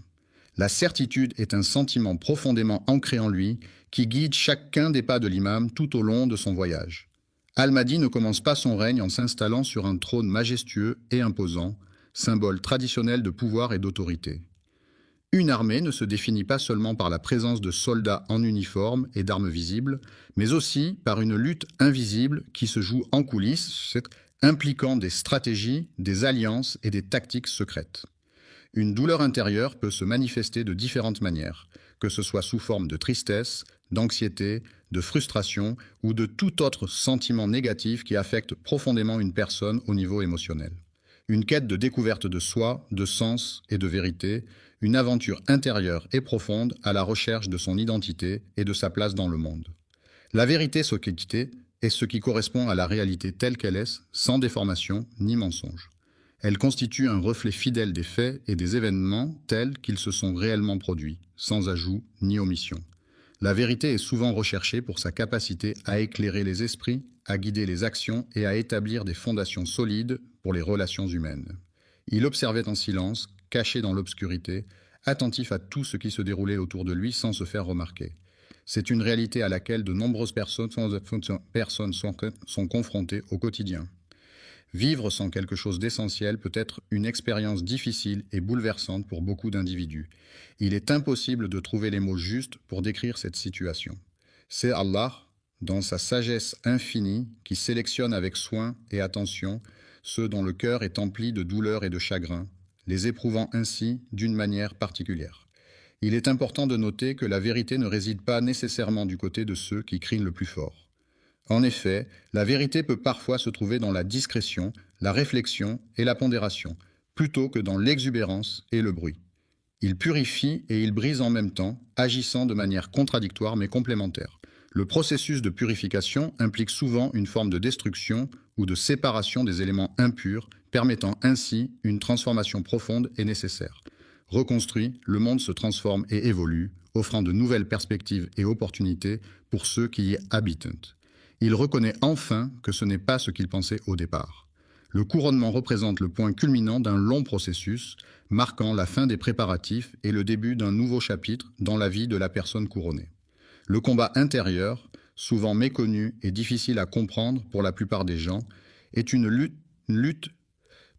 La certitude est un sentiment profondément ancré en lui qui guide chacun des pas de l'imam tout au long de son voyage. Al-Mahdi ne commence pas son règne en s'installant sur un trône majestueux et imposant, symbole traditionnel de pouvoir et d'autorité. Une armée ne se définit pas seulement par la présence de soldats en uniforme et d'armes visibles, mais aussi par une lutte invisible qui se joue en coulisses, impliquant des stratégies, des alliances et des tactiques secrètes. Une douleur intérieure peut se manifester de différentes manières, que ce soit sous forme de tristesse, d'anxiété, de frustration ou de tout autre sentiment négatif qui affecte profondément une personne au niveau émotionnel. Une quête de découverte de soi, de sens et de vérité, une aventure intérieure et profonde à la recherche de son identité et de sa place dans le monde. La vérité s'occulter est ce qui correspond à la réalité telle qu'elle est, sans déformation ni mensonge. Elle constitue un reflet fidèle des faits et des événements tels qu'ils se sont réellement produits, sans ajout ni omission. La vérité est souvent recherchée pour sa capacité à éclairer les esprits, à guider les actions et à établir des fondations solides pour les relations humaines. Il observait en silence, caché dans l'obscurité, attentif à tout ce qui se déroulait autour de lui sans se faire remarquer. C'est une réalité à laquelle de nombreuses personnes sont confrontées au quotidien. Vivre sans quelque chose d'essentiel peut être une expérience difficile et bouleversante pour beaucoup d'individus. Il est impossible de trouver les mots justes pour décrire cette situation. C'est Allah, dans sa sagesse infinie, qui sélectionne avec soin et attention ceux dont le cœur est empli de douleur et de chagrin, les éprouvant ainsi d'une manière particulière. Il est important de noter que la vérité ne réside pas nécessairement du côté de ceux qui crient le plus fort. En effet, la vérité peut parfois se trouver dans la discrétion, la réflexion et la pondération, plutôt que dans l'exubérance et le bruit. Il purifie et il brise en même temps, agissant de manière contradictoire mais complémentaire. Le processus de purification implique souvent une forme de destruction ou de séparation des éléments impurs, permettant ainsi une transformation profonde et nécessaire. Reconstruit, le monde se transforme et évolue, offrant de nouvelles perspectives et opportunités pour ceux qui y habitent. Il reconnaît enfin que ce n'est pas ce qu'il pensait au départ. Le couronnement représente le point culminant d'un long processus, marquant la fin des préparatifs et le début d'un nouveau chapitre dans la vie de la personne couronnée. Le combat intérieur, souvent méconnu et difficile à comprendre pour la plupart des gens, est une lutte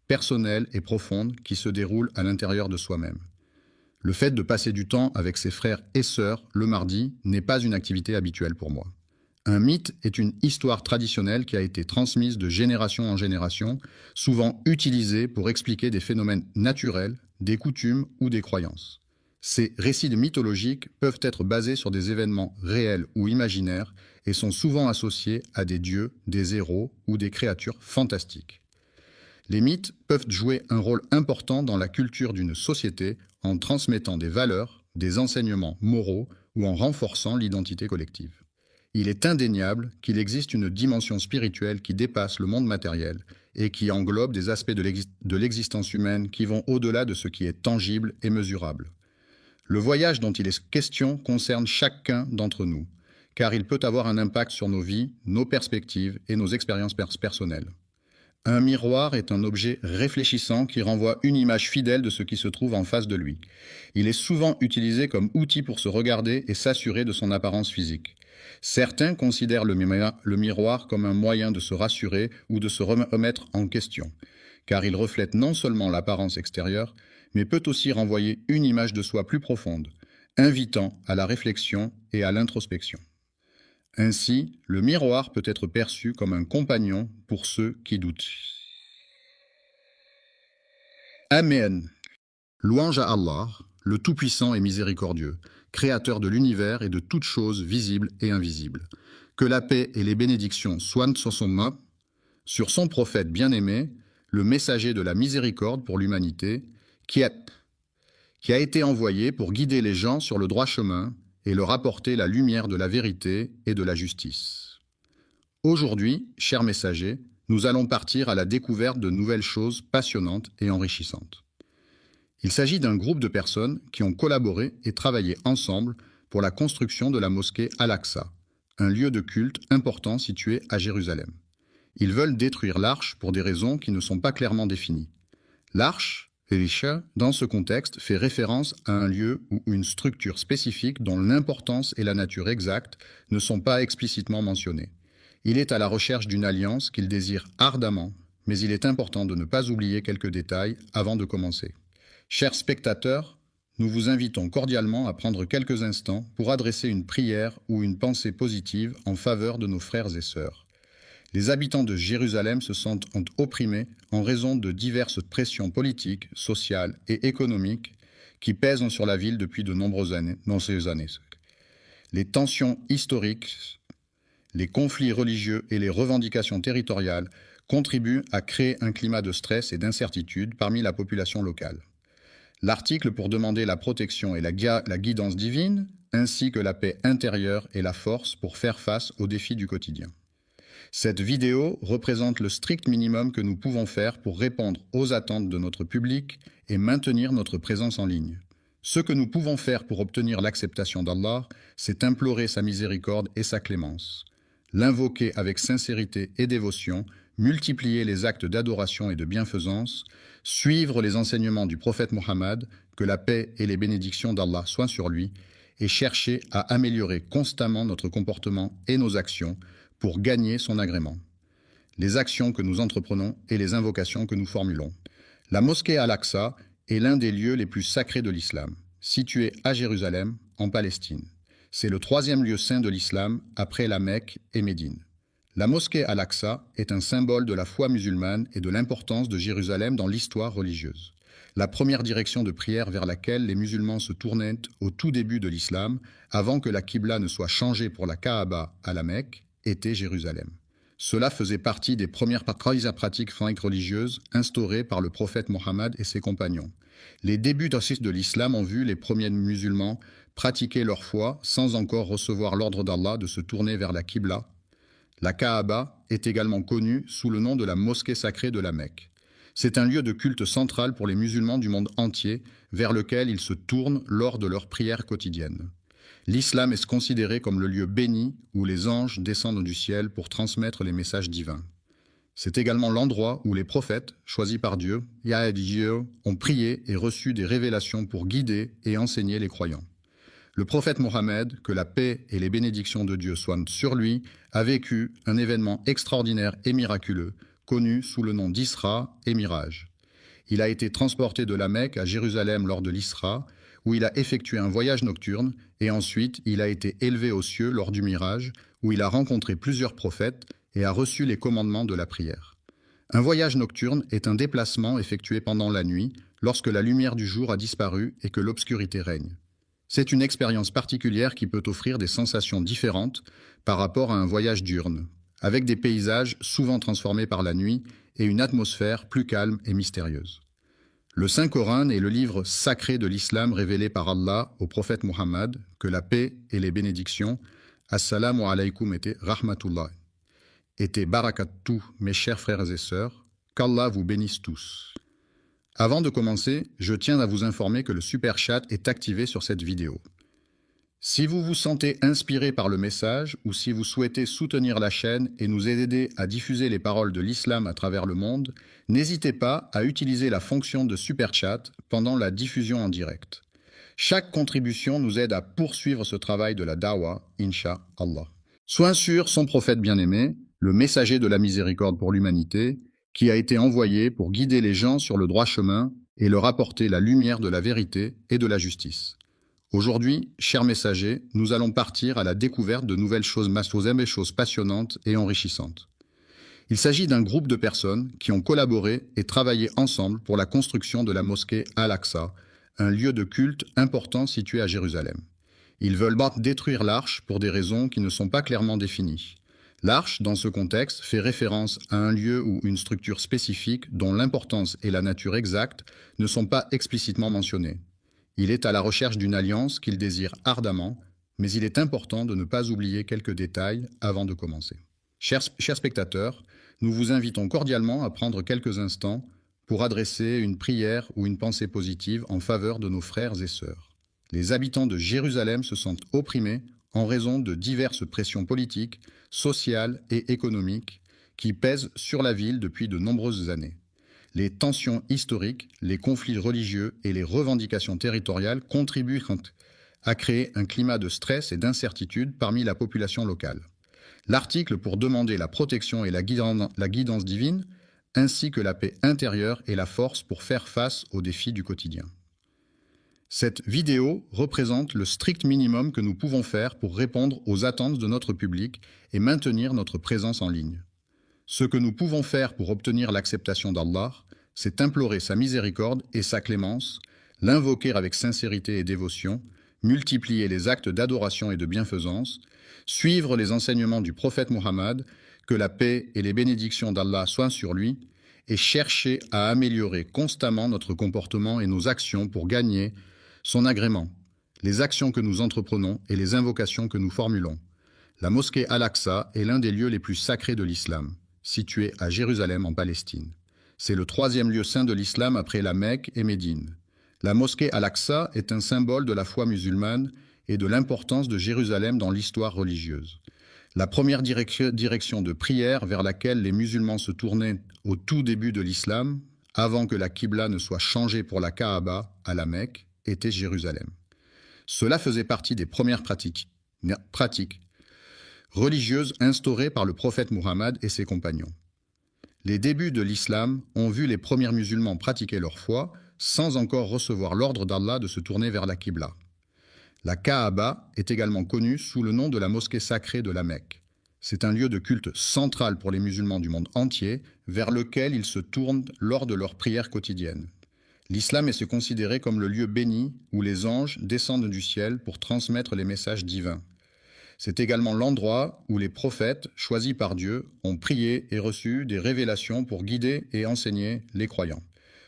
personnelle et profonde qui se déroule à l'intérieur de soi-même. Le fait de passer du temps avec ses frères et sœurs le mardi n'est pas une activité habituelle pour moi. Un mythe est une histoire traditionnelle qui a été transmise de génération en génération, souvent utilisée pour expliquer des phénomènes naturels, des coutumes ou des croyances. Ces récits mythologiques peuvent être basés sur des événements réels ou imaginaires et sont souvent associés à des dieux, des héros ou des créatures fantastiques. Les mythes peuvent jouer un rôle important dans la culture d'une société en transmettant des valeurs, des enseignements moraux ou en renforçant l'identité collective. Il est indéniable qu'il existe une dimension spirituelle qui dépasse le monde matériel et qui englobe des aspects de l'existence humaine qui vont au-delà de ce qui est tangible et mesurable. Le voyage dont il est question concerne chacun d'entre nous, car il peut avoir un impact sur nos vies, nos perspectives et nos expériences personnelles. Un miroir est un objet réfléchissant qui renvoie une image fidèle de ce qui se trouve en face de lui. Il est souvent utilisé comme outil pour se regarder et s'assurer de son apparence physique. Certains considèrent le miroir comme un moyen de se rassurer ou de se remettre en question, car il reflète non seulement l'apparence extérieure, mais peut aussi renvoyer une image de soi plus profonde, invitant à la réflexion et à l'introspection. Ainsi, le miroir peut être perçu comme un compagnon pour ceux qui doutent. Amen. Louange à Allah, le Tout-Puissant et Miséricordieux, Créateur de l'univers et de toutes choses visibles et invisibles. Que la paix et les bénédictions soient sur son prophète bien-aimé, le messager de la miséricorde pour l'humanité, qui a été envoyé pour guider les gens sur le droit chemin et leur apporter la lumière de la vérité et de la justice. Aujourd'hui, chers messagers, nous allons partir à la découverte de nouvelles choses passionnantes et enrichissantes. Il s'agit d'un groupe de personnes qui ont collaboré et travaillé ensemble pour la construction de la mosquée Al-Aqsa, un lieu de culte important situé à Jérusalem. Ils veulent détruire l'arche pour des raisons qui ne sont pas clairement définies. L'arche, Elisha, dans ce contexte, fait référence à un lieu ou une structure spécifique dont l'importance et la nature exacte ne sont pas explicitement mentionnées. Il est à la recherche d'une alliance qu'il désire ardemment, mais il est important de ne pas oublier quelques détails avant de commencer. Chers spectateurs, nous vous invitons cordialement à prendre quelques instants pour adresser une prière ou une pensée positive en faveur de nos frères et sœurs. Les habitants de Jérusalem se sentent opprimés en raison de diverses pressions politiques, sociales et économiques qui pèsent sur la ville depuis de nombreuses années. Les tensions historiques, les conflits religieux et les revendications territoriales contribuent à créer un climat de stress et d'incertitude parmi la population locale. L'article pour demander la protection et la guidance divine, ainsi que la paix intérieure et la force pour faire face aux défis du quotidien. Cette vidéo représente le strict minimum que nous pouvons faire pour répondre aux attentes de notre public et maintenir notre présence en ligne. Ce que nous pouvons faire pour obtenir l'acceptation d'Allah, c'est implorer sa miséricorde et sa clémence, l'invoquer avec sincérité et dévotion, multiplier les actes d'adoration et de bienfaisance, suivre les enseignements du prophète Mohammed, que la paix et les bénédictions d'Allah soient sur lui, et chercher à améliorer constamment notre comportement et nos actions pour gagner son agrément. Les actions que nous entreprenons et les invocations que nous formulons. La mosquée Al-Aqsa est l'un des lieux les plus sacrés de l'islam, situé à Jérusalem, en Palestine. C'est le troisième lieu saint de l'islam après la Mecque et Médine. La mosquée Al-Aqsa est un symbole de la foi musulmane et de l'importance de Jérusalem dans l'histoire religieuse. La première direction de prière vers laquelle les musulmans se tournaient au tout début de l'islam, avant que la Qibla ne soit changée pour la Kaaba à la Mecque, était Jérusalem. Cela faisait partie des premières pratiques religieuses instaurées par le prophète Mohammed et ses compagnons. Les débuts de l'islam ont vu les premiers musulmans pratiquer leur foi sans encore recevoir l'ordre d'Allah de se tourner vers la Qibla. La Kaaba est également connue sous le nom de la mosquée sacrée de la Mecque. C'est un lieu de culte central pour les musulmans du monde entier, vers lequel ils se tournent lors de leurs prières quotidiennes. L'islam est considéré comme le lieu béni où les anges descendent du ciel pour transmettre les messages divins. C'est également l'endroit où les prophètes, choisis par Dieu, ont prié et reçu des révélations pour guider et enseigner les croyants. Le prophète Mohammed, que la paix et les bénédictions de Dieu soient sur lui, a vécu un événement extraordinaire et miraculeux, connu sous le nom d'Isra et Miraj. Il a été transporté de la Mecque à Jérusalem lors de l'Isra, où il a effectué un voyage nocturne, et ensuite il a été élevé aux cieux lors du Miraj, où il a rencontré plusieurs prophètes et a reçu les commandements de la prière. Un voyage nocturne est un déplacement effectué pendant la nuit, lorsque la lumière du jour a disparu et que l'obscurité règne. C'est une expérience particulière qui peut offrir des sensations différentes par rapport à un voyage diurne, avec des paysages souvent transformés par la nuit et une atmosphère plus calme et mystérieuse. Le Saint-Coran est le livre sacré de l'islam révélé par Allah au prophète Mohammed, que la paix et les bénédictions, assalamu alaykum et rahmatullah, et barakatuh, mes chers frères et sœurs, qu'Allah vous bénisse tous. Avant de commencer, je tiens à vous informer que le super chat est activé sur cette vidéo. Si vous vous sentez inspiré par le message ou si vous souhaitez soutenir la chaîne et nous aider à diffuser les paroles de l'islam à travers le monde, n'hésitez pas à utiliser la fonction de super chat pendant la diffusion en direct. Chaque contribution nous aide à poursuivre ce travail de la dawa, Inch'Allah. Soit sur son prophète bien-aimé, le messager de la miséricorde pour l'humanité, qui a été envoyé pour guider les gens sur le droit chemin et leur apporter la lumière de la vérité et de la justice. Aujourd'hui, chers messagers, nous allons partir à la découverte de nouvelles choses passionnantes et enrichissantes. Il s'agit d'un groupe de personnes qui ont collaboré et travaillé ensemble pour la construction de la mosquée Al-Aqsa, un lieu de culte important situé à Jérusalem. Ils veulent détruire l'arche pour des raisons qui ne sont pas clairement définies. L'arche, dans ce contexte, fait référence à un lieu ou une structure spécifique dont l'importance et la nature exacte ne sont pas explicitement mentionnées. Il est à la recherche d'une alliance qu'il désire ardemment, mais il est important de ne pas oublier quelques détails avant de commencer. Chers spectateurs, nous vous invitons cordialement à prendre quelques instants pour adresser une prière ou une pensée positive en faveur de nos frères et sœurs. Les habitants de Jérusalem se sentent opprimés en raison de diverses pressions politiques, sociales et économiques qui pèsent sur la ville depuis de nombreuses années. Les tensions historiques, les conflits religieux et les revendications territoriales contribuent à créer un climat de stress et d'incertitude parmi la population locale. L'article pour demander la protection et la guidance divine, ainsi que la paix intérieure et la force pour faire face aux défis du quotidien. Cette vidéo représente le strict minimum que nous pouvons faire pour répondre aux attentes de notre public et maintenir notre présence en ligne. Ce que nous pouvons faire pour obtenir l'acceptation d'Allah, c'est implorer sa miséricorde et sa clémence, l'invoquer avec sincérité et dévotion, multiplier les actes d'adoration et de bienfaisance, suivre les enseignements du prophète Mohammed, que la paix et les bénédictions d'Allah soient sur lui, et chercher à améliorer constamment notre comportement et nos actions pour gagner son agrément, les actions que nous entreprenons et les invocations que nous formulons. La mosquée Al-Aqsa est l'un des lieux les plus sacrés de l'islam, situé à Jérusalem en Palestine. C'est le troisième lieu saint de l'islam après la Mecque et Médine. La mosquée Al-Aqsa est un symbole de la foi musulmane et de l'importance de Jérusalem dans l'histoire religieuse. La première direction de prière vers laquelle les musulmans se tournaient au tout début de l'islam, avant que la Qibla ne soit changée pour la Kaaba à la Mecque, était Jérusalem. Cela faisait partie des premières pratiques religieuses instaurées par le prophète Muhammad et ses compagnons. Les débuts de l'islam ont vu les premiers musulmans pratiquer leur foi sans encore recevoir l'ordre d'Allah de se tourner vers la Qibla. La Kaaba est également connue sous le nom de la mosquée sacrée de la Mecque. C'est un lieu de culte central pour les musulmans du monde entier, vers lequel ils se tournent lors de leurs prières quotidiennes. L'islam est considéré comme le lieu béni où les anges descendent du ciel pour transmettre les messages divins. C'est également l'endroit où les prophètes, choisis par Dieu, ont prié et reçu des révélations pour guider et enseigner les croyants.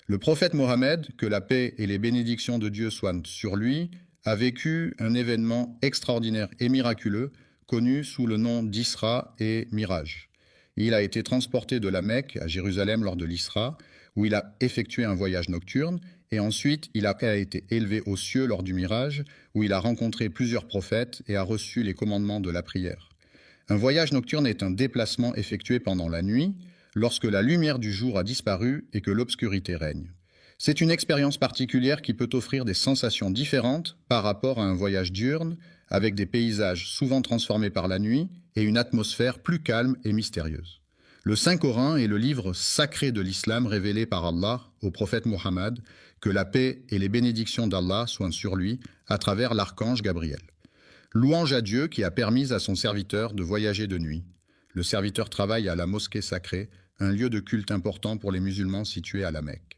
Le prophète Mohammed, que la paix et les bénédictions de Dieu soient sur lui, a vécu un événement extraordinaire et miraculeux, connu sous le nom d'Isra et Miraj. Il a été transporté de la Mecque à Jérusalem lors de l'Isra, où il a effectué un voyage nocturne, et ensuite il a été élevé aux cieux lors du Mirage, où il a rencontré plusieurs prophètes et a reçu les commandements de la prière. Un voyage nocturne est un déplacement effectué pendant la nuit, lorsque la lumière du jour a disparu et que l'obscurité règne. C'est une expérience particulière qui peut offrir des sensations différentes par rapport à un voyage diurne, avec des paysages souvent transformés par la nuit et une atmosphère plus calme et mystérieuse. Le Saint-Coran est le livre sacré de l'islam révélé par Allah au prophète Mohammed, que la paix et les bénédictions d'Allah soient sur lui à travers l'archange Gabriel. Louange à Dieu qui a permis à son serviteur de voyager de nuit. Le serviteur travaille à la mosquée sacrée, un lieu de culte important pour les musulmans situé à la Mecque.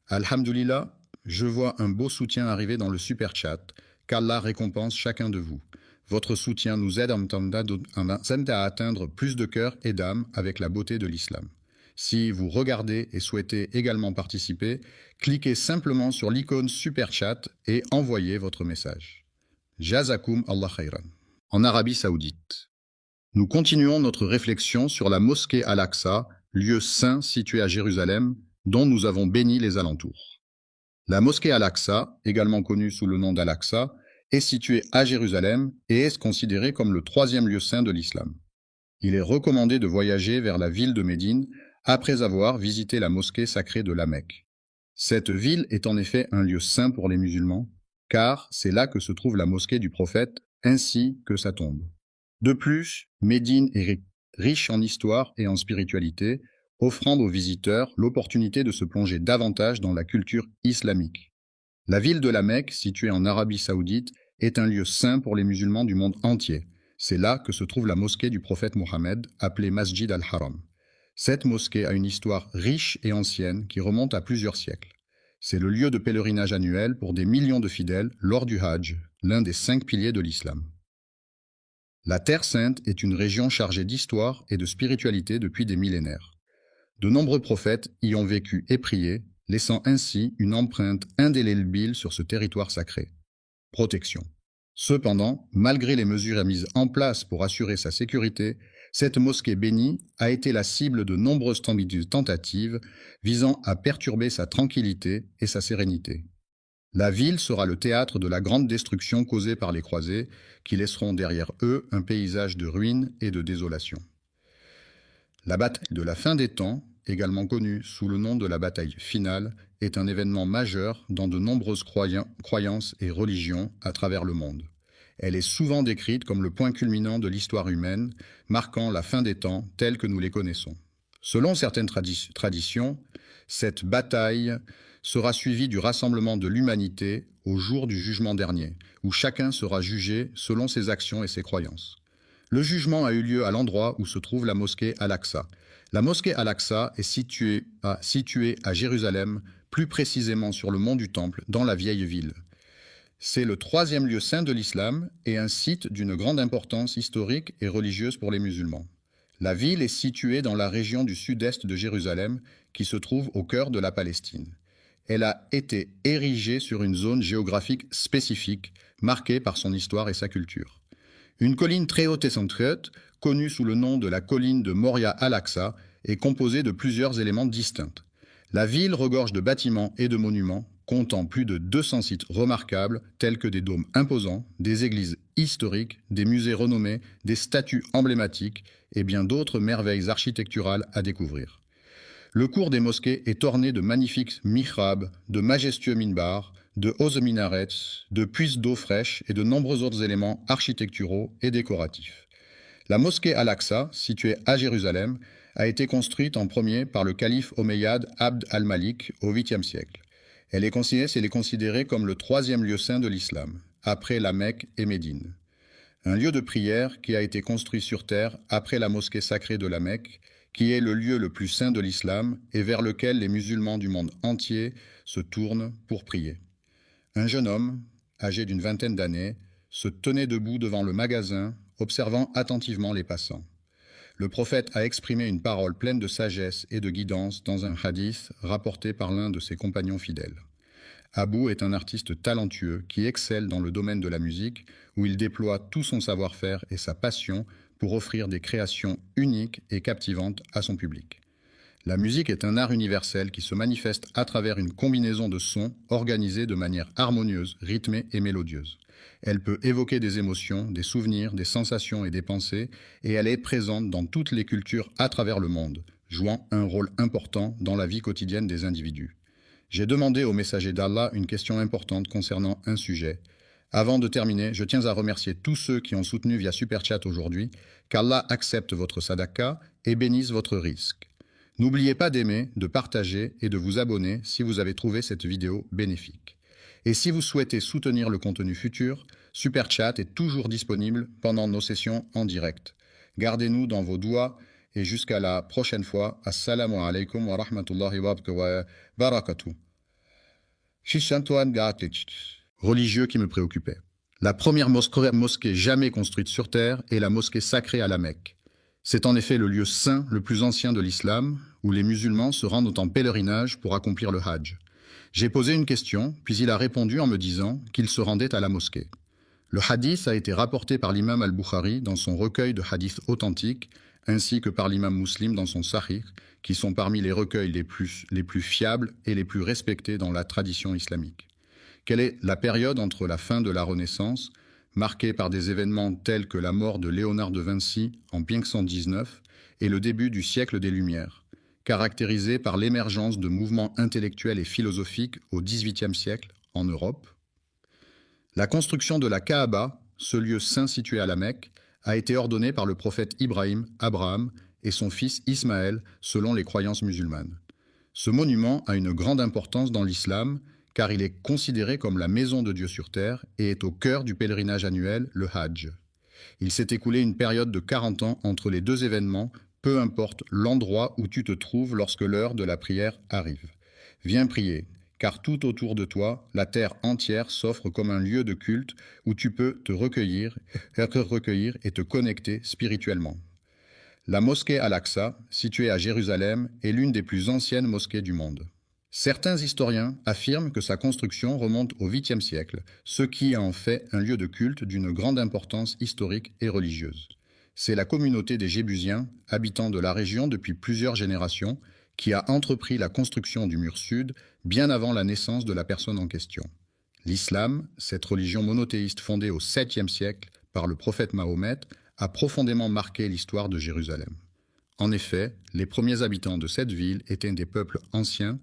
Alhamdulillah, je vois un beau soutien arriver dans le super chat. Qu'Allah récompense chacun de vous. Votre soutien nous aide à atteindre plus de cœurs et d'âmes avec la beauté de l'islam. Si vous regardez et souhaitez également participer, cliquez simplement sur l'icône super chat et envoyez votre message. Jazakum Allah khayran. En Arabie Saoudite. Nous continuons notre réflexion sur la mosquée Al-Aqsa, lieu saint situé à Jérusalem, dont nous avons béni les alentours. La mosquée Al-Aqsa, également connue sous le nom d'Al-Aqsa, est située à Jérusalem et est considérée comme le troisième lieu saint de l'islam. Il est recommandé de voyager vers la ville de Médine après avoir visité la mosquée sacrée de la Mecque. Cette ville est en effet un lieu saint pour les musulmans, car c'est là que se trouve la mosquée du prophète ainsi que sa tombe. De plus, Médine est riche en histoire et en spiritualité, offrant aux visiteurs l'opportunité de se plonger davantage dans la culture islamique. La ville de la Mecque, située en Arabie Saoudite, est un lieu saint pour les musulmans du monde entier. C'est là que se trouve la mosquée du prophète Mohammed, appelée Masjid al-Haram. Cette mosquée a une histoire riche et ancienne qui remonte à plusieurs siècles. C'est le lieu de pèlerinage annuel pour des millions de fidèles lors du Hajj, l'un des 5 piliers de l'islam. La Terre Sainte est une région chargée d'histoire et de spiritualité depuis des millénaires. De nombreux prophètes y ont vécu et prié, laissant ainsi une empreinte indélébile sur ce territoire sacré. Protection. Cependant, malgré les mesures mises en place pour assurer sa sécurité, cette mosquée bénie a été la cible de nombreuses tentatives visant à perturber sa tranquillité et sa sérénité. La ville sera le théâtre de la grande destruction causée par les croisés, qui laisseront derrière eux un paysage de ruines et de désolation. La bataille de la fin des temps, également connue sous le nom de la bataille finale, est un événement majeur dans de nombreuses croyances et religions à travers le monde. Elle est souvent décrite comme le point culminant de l'histoire humaine, marquant la fin des temps tels que nous les connaissons. Selon certaines traditions, cette bataille sera suivie du rassemblement de l'humanité au jour du jugement dernier, où chacun sera jugé selon ses actions et ses croyances. Le jugement a eu lieu à l'endroit où se trouve la mosquée Al-Aqsa. La mosquée Al-Aqsa est située à Jérusalem, plus précisément sur le mont du Temple, dans la vieille ville. C'est le troisième lieu saint de l'islam et un site d'une grande importance historique et religieuse pour les musulmans. La ville est située dans la région du sud-est de Jérusalem, qui se trouve au cœur de la Palestine. Elle a été érigée sur une zone géographique spécifique, marquée par son histoire et sa culture. Une colline très haute et centrale, connue sous le nom de la colline de Moria Al-Aqsa, est composée de plusieurs éléments distincts. La ville regorge de bâtiments et de monuments, comptant plus de 200 sites remarquables tels que des dômes imposants, des églises historiques, des musées renommés, des statues emblématiques et bien d'autres merveilles architecturales à découvrir. Le cours des mosquées est orné de magnifiques mihrabs, de majestueux minbars, de hauts minarets, de puits d'eau fraîche et de nombreux autres éléments architecturaux et décoratifs. La mosquée Al-Aqsa, située à Jérusalem, a été construite en premier par le calife omeyyade Abd al-Malik au 8e siècle. Elle est considérée comme le troisième lieu saint de l'islam, après la Mecque et Médine. Un lieu de prière qui a été construit sur terre après la mosquée sacrée de la Mecque, qui est le lieu le plus saint de l'islam et vers lequel les musulmans du monde entier se tournent pour prier. Un jeune homme, âgé d'une vingtaine d'années, se tenait debout devant le magasin, observant attentivement les passants. Le prophète a exprimé une parole pleine de sagesse et de guidance dans un hadith rapporté par l'un de ses compagnons fidèles. Abou est un artiste talentueux qui excelle dans le domaine de la musique, où il déploie tout son savoir-faire et sa passion pour offrir des créations uniques et captivantes à son public. La musique est un art universel qui se manifeste à travers une combinaison de sons organisés de manière harmonieuse, rythmée et mélodieuse. Elle peut évoquer des émotions, des souvenirs, des sensations et des pensées, et elle est présente dans toutes les cultures à travers le monde, jouant un rôle important dans la vie quotidienne des individus. J'ai demandé au messager d'Allah une question importante concernant un sujet. Avant de terminer, je tiens à remercier tous ceux qui ont soutenu via Super Chat aujourd'hui, qu'Allah accepte votre sadaqa et bénisse votre risque. N'oubliez pas d'aimer, de partager et de vous abonner si vous avez trouvé cette vidéo bénéfique. Et si vous souhaitez soutenir le contenu futur, Super Chat est toujours disponible pendant nos sessions en direct. Gardez-nous dans vos doigts et jusqu'à la prochaine fois. Assalamu alaikum wa rahmatullahi wa barakatuh. Religieux qui me préoccupait. La première mosquée jamais construite sur terre est la mosquée sacrée à la Mecque. C'est en effet le lieu saint le plus ancien de l'islam, où les musulmans se rendent en pèlerinage pour accomplir le Hajj. J'ai posé une question, puis il a répondu en me disant qu'il se rendait à la mosquée. Le hadith a été rapporté par l'imam al-Bukhari dans son recueil de hadiths authentiques, ainsi que par l'imam Muslim dans son Sahih, qui sont parmi les recueils les plus fiables et les plus respectés dans la tradition islamique. Quelle est la période entre la fin de la Renaissance, marquée par des événements tels que la mort de Léonard de Vinci en 1519 et le début du siècle des Lumières, caractérisé par l'émergence de mouvements intellectuels et philosophiques au XVIIIe siècle en Europe? La construction de la Kaaba, ce lieu saint situé à la Mecque, a été ordonnée par le prophète Ibrahim, Abraham et son fils Ismaël selon les croyances musulmanes. Ce monument a une grande importance dans l'islam car il est considéré comme la maison de Dieu sur terre et est au cœur du pèlerinage annuel, le Hajj. Il s'est écoulé une période de 40 ans entre les deux événements, peu importe l'endroit où tu te trouves lorsque l'heure de la prière arrive. Viens prier, car tout autour de toi, la terre entière s'offre comme un lieu de culte où tu peux te recueillir et te connecter spirituellement. La mosquée Al-Aqsa, située à Jérusalem, est l'une des plus anciennes mosquées du monde. Certains historiens affirment que sa construction remonte au 8e siècle, ce qui en fait un lieu de culte d'une grande importance historique et religieuse. C'est la communauté des Jébusiens, habitants de la région depuis plusieurs générations, qui a entrepris la construction du mur sud bien avant la naissance de la personne en question. L'islam, cette religion monothéiste fondée au 7e siècle par le prophète Mahomet, a profondément marqué l'histoire de Jérusalem. En effet, les premiers habitants de cette ville étaient des peuples anciens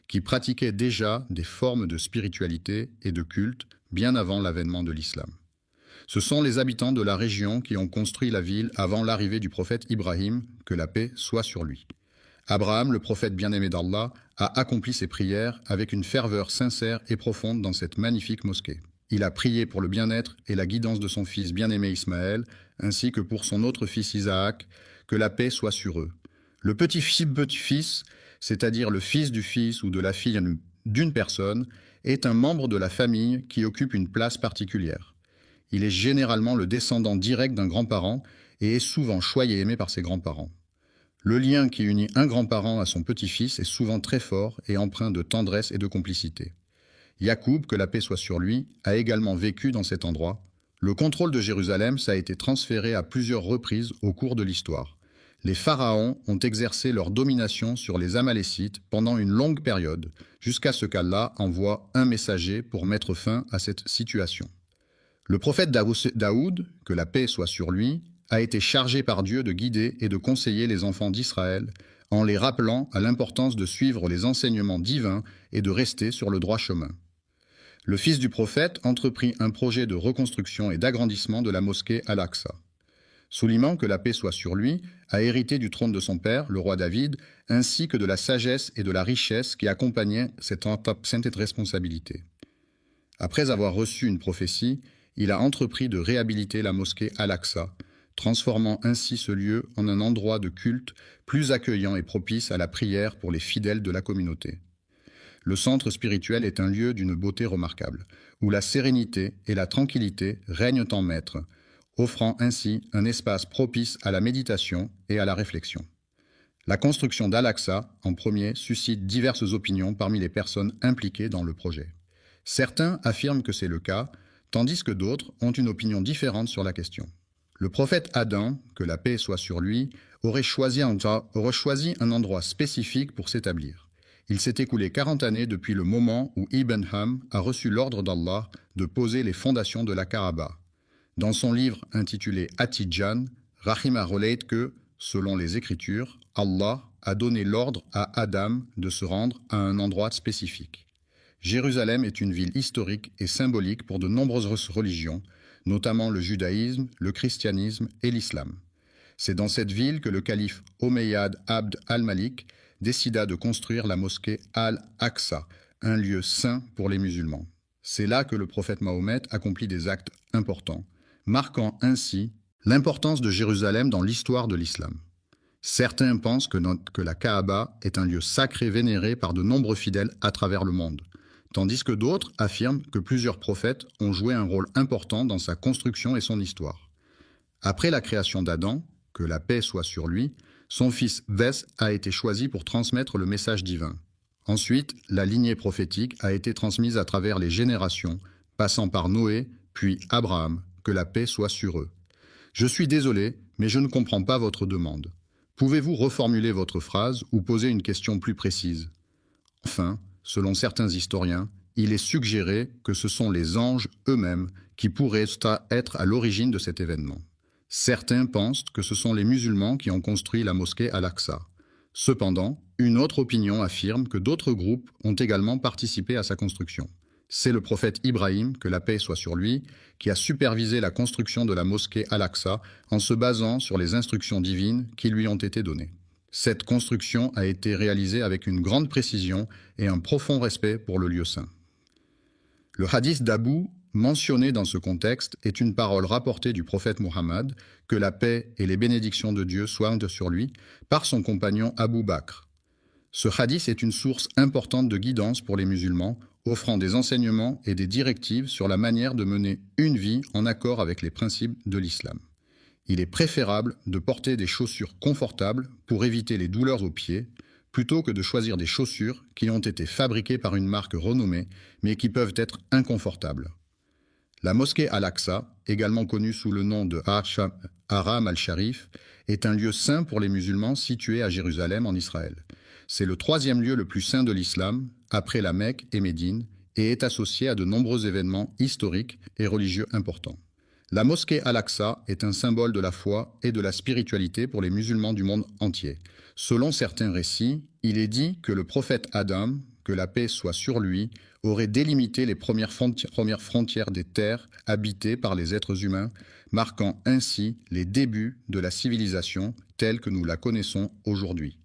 qui pratiquaient déjà des formes de spiritualité et de culte bien avant l'avènement de l'islam. Ce sont les habitants de la région qui ont construit la ville avant l'arrivée du prophète Ibrahim, que la paix soit sur lui. Abraham, le prophète bien-aimé d'Allah, a accompli ses prières avec une ferveur sincère et profonde dans cette magnifique mosquée. Il a prié pour le bien-être et la guidance de son fils bien-aimé Ismaël, ainsi que pour son autre fils Isaac, que la paix soit sur eux. Le petit-fils, c'est-à-dire le fils du fils ou de la fille d'une personne, est un membre de la famille qui occupe une place particulière. Il est généralement le descendant direct d'un grand-parent et est souvent choyé et aimé par ses grands-parents. Le lien qui unit un grand-parent à son petit-fils est souvent très fort et empreint de tendresse et de complicité. Yacoub, que la paix soit sur lui, a également vécu dans cet endroit. Le contrôle de Jérusalem, ça a été transféré à plusieurs reprises au cours de l'histoire. Les pharaons ont exercé leur domination sur les Amalécites pendant une longue période, jusqu'à ce qu'Allah envoie un messager pour mettre fin à cette situation. Le prophète Daoud, que la paix soit sur lui, a été chargé par Dieu de guider et de conseiller les enfants d'Israël, en les rappelant à l'importance de suivre les enseignements divins et de rester sur le droit chemin. Le fils du prophète entreprit un projet de reconstruction et d'agrandissement de la mosquée Al-Aqsa. Sulayman, que la paix soit sur lui, a hérité du trône de son père, le roi David, ainsi que de la sagesse et de la richesse qui accompagnaient cette responsabilité. Après avoir reçu une prophétie, il a entrepris de réhabiliter la mosquée Al-Aqsa, transformant ainsi ce lieu en un endroit de culte plus accueillant et propice à la prière pour les fidèles de la communauté. Le centre spirituel est un lieu d'une beauté remarquable, où la sérénité et la tranquillité règnent en maître, offrant ainsi un espace propice à la méditation et à la réflexion. La construction d'Al-Aqsa, en premier, suscite diverses opinions parmi les personnes impliquées dans le projet. Certains affirment que c'est le cas, tandis que d'autres ont une opinion différente sur la question. Le prophète Adam, que la paix soit sur lui, aurait choisi un endroit spécifique pour s'établir. Il s'est écoulé 40 années depuis le moment où Ibn Ham a reçu l'ordre d'Allah de poser les fondations de la Kaaba. Dans son livre intitulé At-Tidjan, Rahima relate que, selon les Écritures, Allah a donné l'ordre à Adam de se rendre à un endroit spécifique. Jérusalem est une ville historique et symbolique pour de nombreuses religions, notamment le judaïsme, le christianisme et l'islam. C'est dans cette ville que le calife Omeyyad Abd al-Malik décida de construire la mosquée Al-Aqsa, un lieu saint pour les musulmans. C'est là que le prophète Mahomet accomplit des actes importants, marquant ainsi l'importance de Jérusalem dans l'histoire de l'islam. Certains pensent que la Kaaba est un lieu sacré vénéré par de nombreux fidèles à travers le monde, tandis que d'autres affirment que plusieurs prophètes ont joué un rôle important dans sa construction et son histoire. Après la création d'Adam, que la paix soit sur lui, son fils Vès a été choisi pour transmettre le message divin. Ensuite, la lignée prophétique a été transmise à travers les générations, passant par Noé, puis Abraham, que la paix soit sur eux. Je suis désolé, mais je ne comprends pas votre demande. Pouvez-vous reformuler votre phrase ou poser une question plus précise? Enfin, selon certains historiens, il est suggéré que ce sont les anges eux-mêmes qui pourraient être à l'origine de cet événement. Certains pensent que ce sont les musulmans qui ont construit la mosquée Al-Aqsa. Cependant, une autre opinion affirme que d'autres groupes ont également participé à sa construction. C'est le prophète Ibrahim, que la paix soit sur lui, qui a supervisé la construction de la mosquée Al-Aqsa en se basant sur les instructions divines qui lui ont été données. Cette construction a été réalisée avec une grande précision et un profond respect pour le lieu saint. Le hadith d'Abou, mentionné dans ce contexte, est une parole rapportée du prophète Muhammad, que la paix et les bénédictions de Dieu soient sur lui, par son compagnon Abu Bakr. Ce hadith est une source importante de guidance pour les musulmans, offrant des enseignements et des directives sur la manière de mener une vie en accord avec les principes de l'islam. Il est préférable de porter des chaussures confortables pour éviter les douleurs aux pieds, plutôt que de choisir des chaussures qui ont été fabriquées par une marque renommée, mais qui peuvent être inconfortables. La mosquée Al-Aqsa, également connue sous le nom de Haram al-Sharif, est un lieu saint pour les musulmans situé à Jérusalem en Israël. C'est le troisième lieu le plus saint de l'islam, après la Mecque et Médine, et est associé à de nombreux événements historiques et religieux importants. La mosquée Al-Aqsa est un symbole de la foi et de la spiritualité pour les musulmans du monde entier. Selon certains récits, il est dit que le prophète Adam, que la paix soit sur lui, aurait délimité les premières frontières des terres habitées par les êtres humains, marquant ainsi les débuts de la civilisation telle que nous la connaissons aujourd'hui.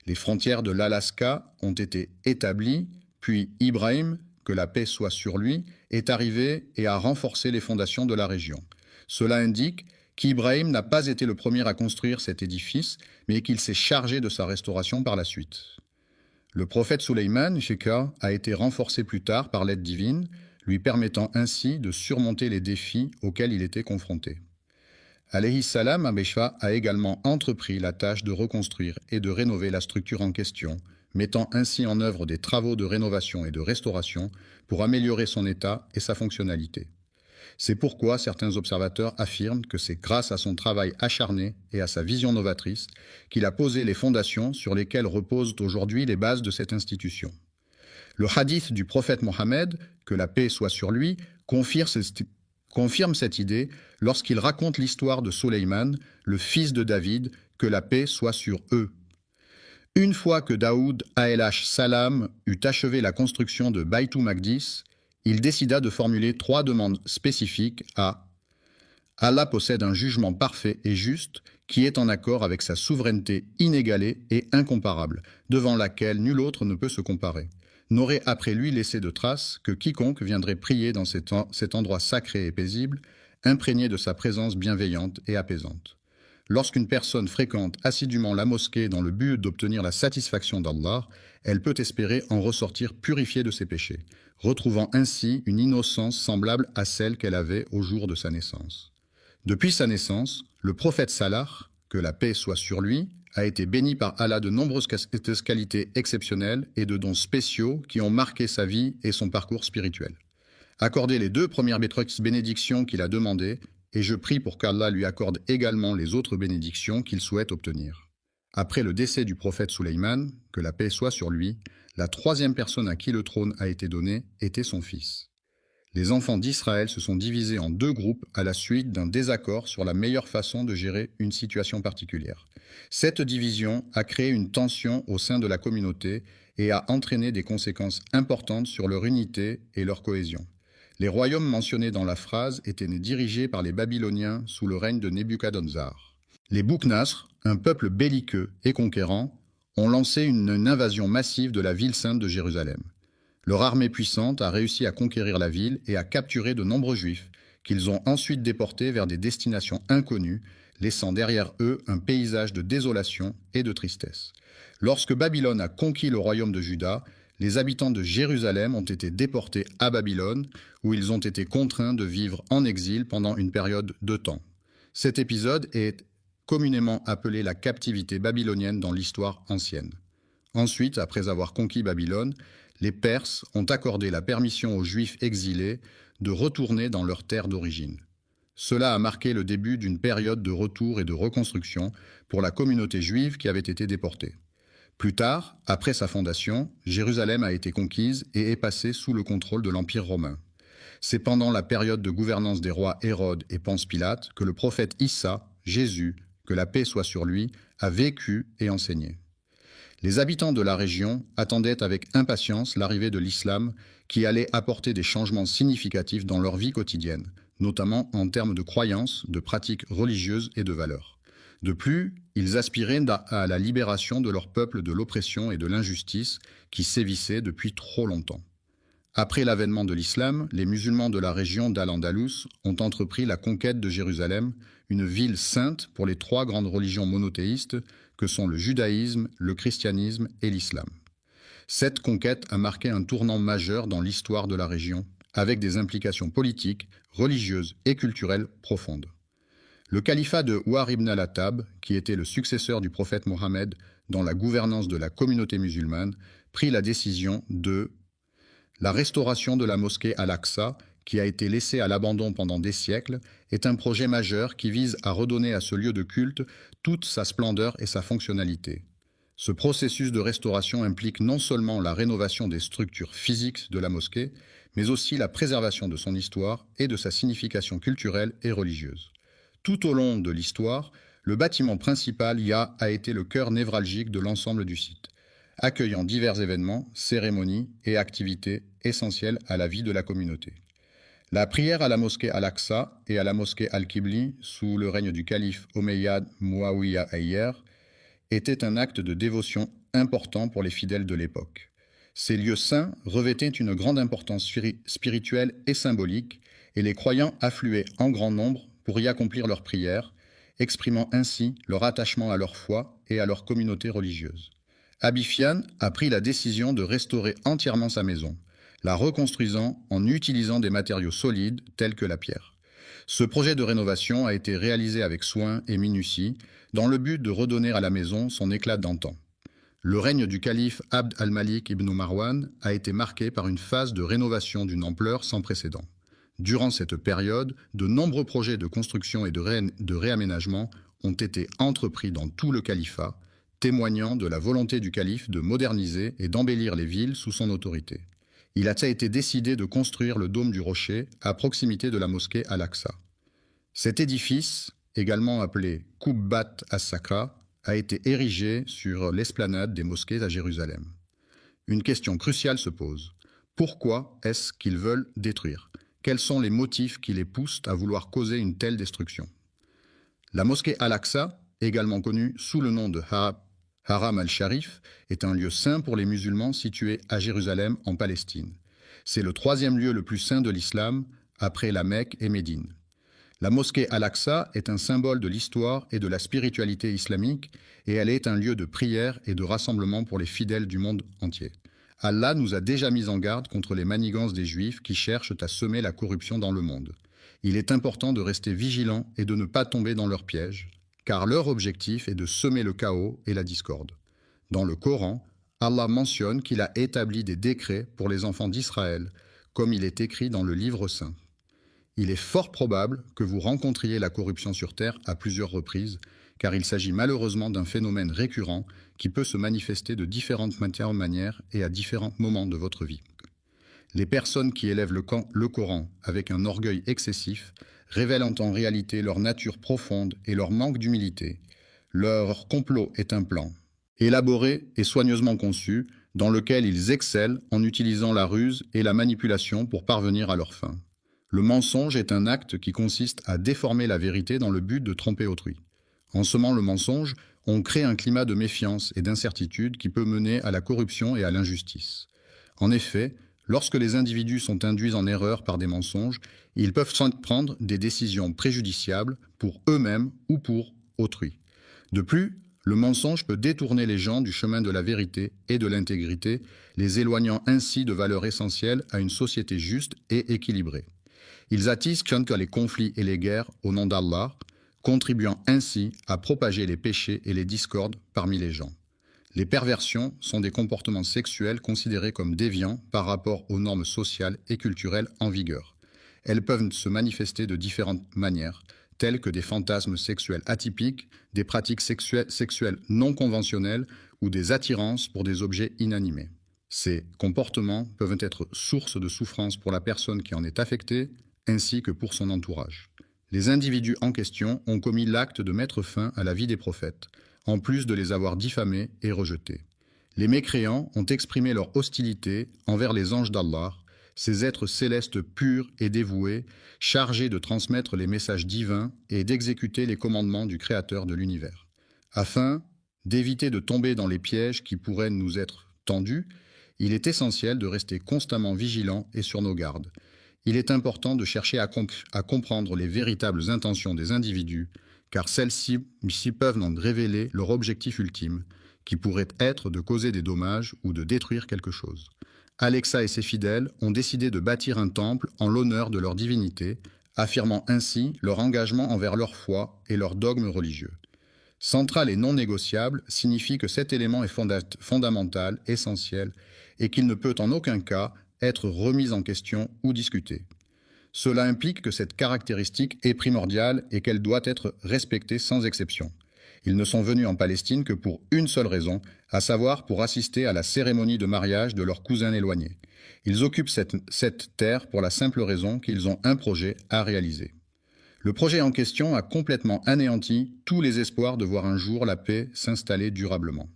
Les frontières de l'Alaska ont été établies, puis Ibrahim, que la paix soit sur lui, est arrivé et a renforcé les fondations de la région. Cela indique qu'Ibrahim n'a pas été le premier à construire cet édifice, mais qu'il s'est chargé de sa restauration par la suite. Le prophète Sulayman, Sheka, a été renforcé plus tard par l'aide divine, lui permettant ainsi de surmonter les défis auxquels il était confronté. Alayhi salam, Abeshfa a également entrepris la tâche de reconstruire et de rénover la structure en question, mettant ainsi en œuvre des travaux de rénovation et de restauration pour améliorer son état et sa fonctionnalité. C'est pourquoi certains observateurs affirment que c'est grâce à son travail acharné et à sa vision novatrice qu'il a posé les fondations sur lesquelles reposent aujourd'hui les bases de cette institution. Le hadith du prophète Mohammed, que la paix soit sur lui, confirme cette idée lorsqu'il raconte l'histoire de Soleiman, le fils de David, que la paix soit sur eux. Une fois que Daoud alayhi salam eut achevé la construction de Baytul Maqdis, il décida de formuler 3 demandes spécifiques à Allah possède un jugement parfait et juste qui est en accord avec sa souveraineté inégalée et incomparable, devant laquelle nul autre ne peut se comparer. N'aurait après lui laissé de traces que quiconque viendrait prier dans cet endroit sacré et paisible, imprégné de sa présence bienveillante et apaisante. Lorsqu'une personne fréquente assidûment la mosquée dans le but d'obtenir la satisfaction d'Allah, elle peut espérer en ressortir purifiée de ses péchés, retrouvant ainsi une innocence semblable à celle qu'elle avait au jour de sa naissance. Depuis sa naissance, le prophète Salah, que la paix soit sur lui, a été béni par Allah de nombreuses qualités exceptionnelles et de dons spéciaux qui ont marqué sa vie et son parcours spirituel. Accordez les 2 premières bénédictions qu'il a demandées, et je prie pour qu'Allah lui accorde également les autres bénédictions qu'il souhaite obtenir. Après le décès du prophète Souleyman, que la paix soit sur lui, la 3e personne à qui le trône a été donné était son fils. Les enfants d'Israël se sont divisés en 2 groupes à la suite d'un désaccord sur la meilleure façon de gérer une situation particulière. Cette division a créé une tension au sein de la communauté et a entraîné des conséquences importantes sur leur unité et leur cohésion. Les royaumes mentionnés dans la phrase étaient dirigés par les Babyloniens sous le règne de Nebuchadnezzar. Les Boukhnas, un peuple belliqueux et conquérant, ont lancé une invasion massive de la ville sainte de Jérusalem. Leur armée puissante a réussi à conquérir la ville et à capturer de nombreux juifs, qu'ils ont ensuite déportés vers des destinations inconnues, laissant derrière eux un paysage de désolation et de tristesse. Lorsque Babylone a conquis le royaume de Juda, les habitants de Jérusalem ont été déportés à Babylone, où ils ont été contraints de vivre en exil pendant une période de temps. Cet épisode est communément appelé la captivité babylonienne dans l'histoire ancienne. Ensuite, après avoir conquis Babylone, les Perses ont accordé la permission aux Juifs exilés de retourner dans leur terre d'origine. Cela a marqué le début d'une période de retour et de reconstruction pour la communauté juive qui avait été déportée. Plus tard, après sa fondation, Jérusalem a été conquise et est passée sous le contrôle de l'Empire romain. C'est pendant la période de gouvernance des rois Hérode et Ponce Pilate que le prophète Issa, Jésus, que la paix soit sur lui, a vécu et enseigné. Les habitants de la région attendaient avec impatience l'arrivée de l'islam qui allait apporter des changements significatifs dans leur vie quotidienne, notamment en termes de croyances, de pratiques religieuses et de valeurs. De plus, ils aspiraient à la libération de leur peuple de l'oppression et de l'injustice qui sévissaient depuis trop longtemps. Après l'avènement de l'islam, les musulmans de la région d'Al-Andalus ont entrepris la conquête de Jérusalem, une ville sainte pour les 3 grandes religions monothéistes que sont le judaïsme, le christianisme et l'islam. Cette conquête a marqué un tournant majeur dans l'histoire de la région, avec des implications politiques, religieuses et culturelles profondes. Le califat de Ouar ibn al-Attab, qui était le successeur du prophète Mohammed dans la gouvernance de la communauté musulmane, prit la décision de la restauration de la mosquée Al-Aqsa, qui a été laissée à l'abandon pendant des siècles, est un projet majeur qui vise à redonner à ce lieu de culte toute sa splendeur et sa fonctionnalité. Ce processus de restauration implique non seulement la rénovation des structures physiques de la mosquée, mais aussi la préservation de son histoire et de sa signification culturelle et religieuse. Tout au long de l'histoire, le bâtiment principal a été le cœur névralgique de l'ensemble du site, accueillant divers événements, cérémonies et activités essentielles à la vie de la communauté. La prière à la mosquée Al-Aqsa et à la mosquée Al-Qibli, sous le règne du calife Omeyyade Muawiyah Ayyer, était un acte de dévotion important pour les fidèles de l'époque. Ces lieux saints revêtaient une grande importance spirituelle et symbolique, et les croyants affluaient en grand nombre pour y accomplir leurs prières, exprimant ainsi leur attachement à leur foi et à leur communauté religieuse. Abifian a pris la décision de restaurer entièrement sa maison, la reconstruisant en utilisant des matériaux solides tels que la pierre. Ce projet de rénovation a été réalisé avec soin et minutie, dans le but de redonner à la maison son éclat d'antan. Le règne du calife Abd al-Malik ibn Marwan a été marqué par une phase de rénovation d'une ampleur sans précédent. Durant cette période, de nombreux projets de construction et de réaménagement ont été entrepris dans tout le califat, témoignant de la volonté du calife de moderniser et d'embellir les villes sous son autorité. Il a été décidé de construire le dôme du Rocher à proximité de la mosquée Al-Aqsa. Cet édifice, également appelé Qubbat as-Sakra, a été érigé sur l'esplanade des mosquées à Jérusalem. Une question cruciale se pose. Pourquoi est-ce qu'ils veulent détruire? Quels sont les motifs qui les poussent à vouloir causer une telle destruction? La mosquée Al-Aqsa, également connue sous le nom de Haram al-Sharif, est un lieu saint pour les musulmans situé à Jérusalem, en Palestine. C'est le troisième lieu le plus saint de l'islam, après la Mecque et Médine. La mosquée Al-Aqsa est un symbole de l'histoire et de la spiritualité islamique, et elle est un lieu de prière et de rassemblement pour les fidèles du monde entier. Allah nous a déjà mis en garde contre les manigances des Juifs qui cherchent à semer la corruption dans le monde. Il est important de rester vigilant et de ne pas tomber dans leurs pièges, car leur objectif est de semer le chaos et la discorde. Dans le Coran, Allah mentionne qu'il a établi des décrets pour les enfants d'Israël, comme il est écrit dans le Livre saint. Il est fort probable que vous rencontriez la corruption sur Terre à plusieurs reprises, car il s'agit malheureusement d'un phénomène récurrent qui peut se manifester de différentes manières et à différents moments de votre vie. Les personnes qui élèvent le Coran avec un orgueil excessif révèlent en réalité leur nature profonde et leur manque d'humilité. Leur complot est un plan, élaboré et soigneusement conçu, dans lequel ils excellent en utilisant la ruse et la manipulation pour parvenir à leur fin. Le mensonge est un acte qui consiste à déformer la vérité dans le but de tromper autrui. En semant le mensonge, on crée un climat de méfiance et d'incertitude qui peut mener à la corruption et à l'injustice. En effet, lorsque les individus sont induits en erreur par des mensonges, ils peuvent prendre des décisions préjudiciables pour eux-mêmes ou pour autrui. De plus, le mensonge peut détourner les gens du chemin de la vérité et de l'intégrité, les éloignant ainsi de valeurs essentielles à une société juste et équilibrée. Ils attisent les conflits et les guerres au nom d'Allah, contribuant ainsi à propager les péchés et les discordes parmi les gens. Les perversions sont des comportements sexuels considérés comme déviants par rapport aux normes sociales et culturelles en vigueur. Elles peuvent se manifester de différentes manières, telles que des fantasmes sexuels atypiques, des pratiques sexuelles non conventionnelles ou des attirances pour des objets inanimés. Ces comportements peuvent être source de souffrance pour la personne qui en est affectée, ainsi que pour son entourage. Les individus en question ont commis l'acte de mettre fin à la vie des prophètes, en plus de les avoir diffamés et rejetés. Les mécréants ont exprimé leur hostilité envers les anges d'Allah, ces êtres célestes purs et dévoués, chargés de transmettre les messages divins et d'exécuter les commandements du Créateur de l'univers. Afin d'éviter de tomber dans les pièges qui pourraient nous être tendus, il est essentiel de rester constamment vigilant et sur nos gardes. Il est important de chercher à comprendre les véritables intentions des individus, car celles-ci peuvent en révéler leur objectif ultime, qui pourrait être de causer des dommages ou de détruire quelque chose. Alexa et ses fidèles ont décidé de bâtir un temple en l'honneur de leur divinité, affirmant ainsi leur engagement envers leur foi et leur dogme religieux. Central et non négociable signifie que cet élément est fondamental, essentiel, et qu'il ne peut en aucun cas être remise en question ou discutée. Cela implique que cette caractéristique est primordiale et qu'elle doit être respectée sans exception. Ils ne sont venus en Palestine que pour une seule raison, à savoir pour assister à la cérémonie de mariage de leur cousin éloigné. Ils occupent cette terre pour la simple raison qu'ils ont un projet à réaliser. Le projet en question a complètement anéanti tous les espoirs de voir un jour la paix s'installer durablement.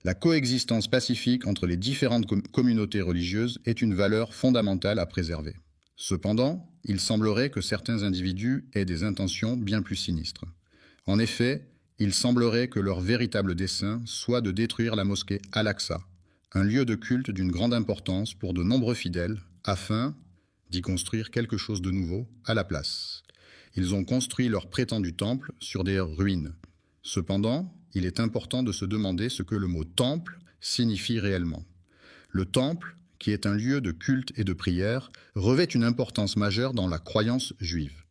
La coexistence pacifique entre les différentes communautés religieuses est une valeur fondamentale à préserver. Cependant, il semblerait que certains individus aient des intentions bien plus sinistres. En effet, il semblerait que leur véritable dessein soit de détruire la mosquée Al-Aqsa, un lieu de culte d'une grande importance pour de nombreux fidèles, afin d'y construire quelque chose de nouveau à la place. Ils ont construit leur prétendu temple sur des ruines. Cependant, il est important de se demander ce que le mot « temple » signifie réellement. Le temple, qui est un lieu de culte et de prière, revêt une importance majeure dans la croyance juive.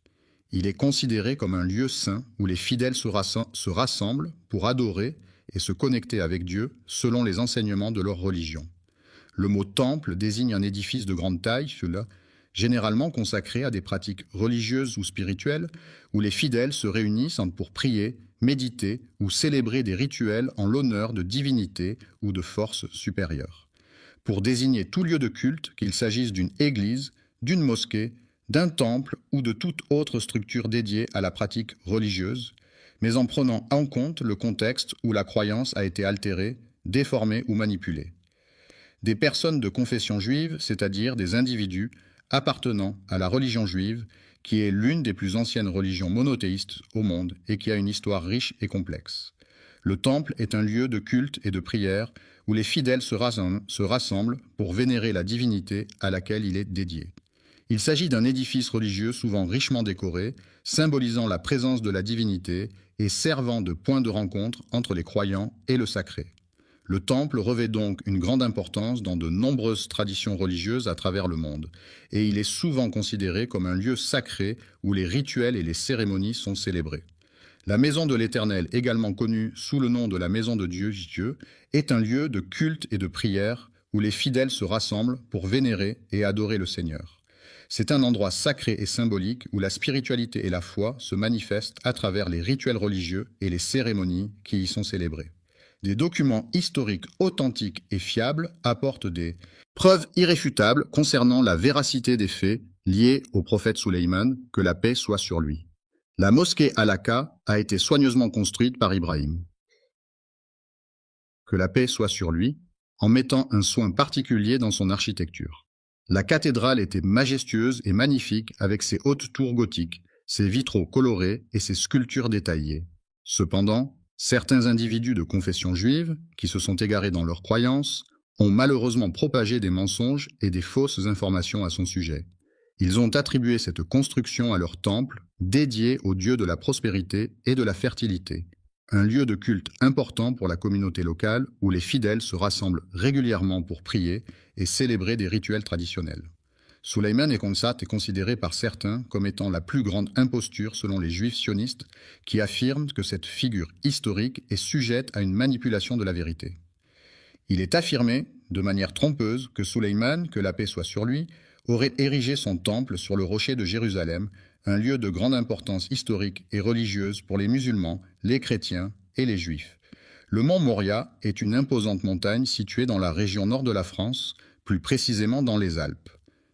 Il est considéré comme un lieu saint où les fidèles se rassemblent pour adorer et se connecter avec Dieu selon les enseignements de leur religion. Le mot « temple » désigne un édifice de grande taille généralement consacrés à des pratiques religieuses ou spirituelles, où les fidèles se réunissent pour prier, méditer ou célébrer des rituels en l'honneur de divinités ou de forces supérieures. Pour désigner tout lieu de culte, qu'il s'agisse d'une église, d'une mosquée, d'un temple ou de toute autre structure dédiée à la pratique religieuse, mais en prenant en compte le contexte où la croyance a été altérée, déformée ou manipulée. Des personnes de confession juive, c'est-à-dire des individus appartenant à la religion juive, qui est l'une des plus anciennes religions monothéistes au monde et qui a une histoire riche et complexe. Le temple est un lieu de culte et de prière où les fidèles se rassemblent pour vénérer la divinité à laquelle il est dédié. Il s'agit d'un édifice religieux souvent richement décoré, symbolisant la présence de la divinité et servant de point de rencontre entre les croyants et le sacré. Le temple revêt donc une grande importance dans de nombreuses traditions religieuses à travers le monde, et il est souvent considéré comme un lieu sacré où les rituels et les cérémonies sont célébrés. La maison de l'Éternel, également connue sous le nom de la maison de Dieu, est un lieu de culte et de prière où les fidèles se rassemblent pour vénérer et adorer le Seigneur. C'est un endroit sacré et symbolique où la spiritualité et la foi se manifestent à travers les rituels religieux et les cérémonies qui y sont célébrées. Des documents historiques authentiques et fiables apportent des preuves irréfutables concernant la véracité des faits liés au prophète Sulayman, que la paix soit sur lui. La mosquée Al-Aqsa a été soigneusement construite par Ibrahim, que la paix soit sur lui, en mettant un soin particulier dans son architecture. La cathédrale était majestueuse et magnifique avec ses hautes tours gothiques, ses vitraux colorés et ses sculptures détaillées. Cependant, certains individus de confession juive, qui se sont égarés dans leurs croyances, ont malheureusement propagé des mensonges et des fausses informations à son sujet. Ils ont attribué cette construction à leur temple, dédié au dieu de la prospérité et de la fertilité, un lieu de culte important pour la communauté locale où les fidèles se rassemblent régulièrement pour prier et célébrer des rituels traditionnels. Sulayman Ekhonsat est considéré par certains comme étant la plus grande imposture selon les juifs sionistes qui affirment que cette figure historique est sujette à une manipulation de la vérité. Il est affirmé, de manière trompeuse, que Sulayman, que la paix soit sur lui, aurait érigé son temple sur le rocher de Jérusalem, un lieu de grande importance historique et religieuse pour les musulmans, les chrétiens et les juifs. Le mont Moria est une imposante montagne située dans la région nord de la France, plus précisément dans les Alpes.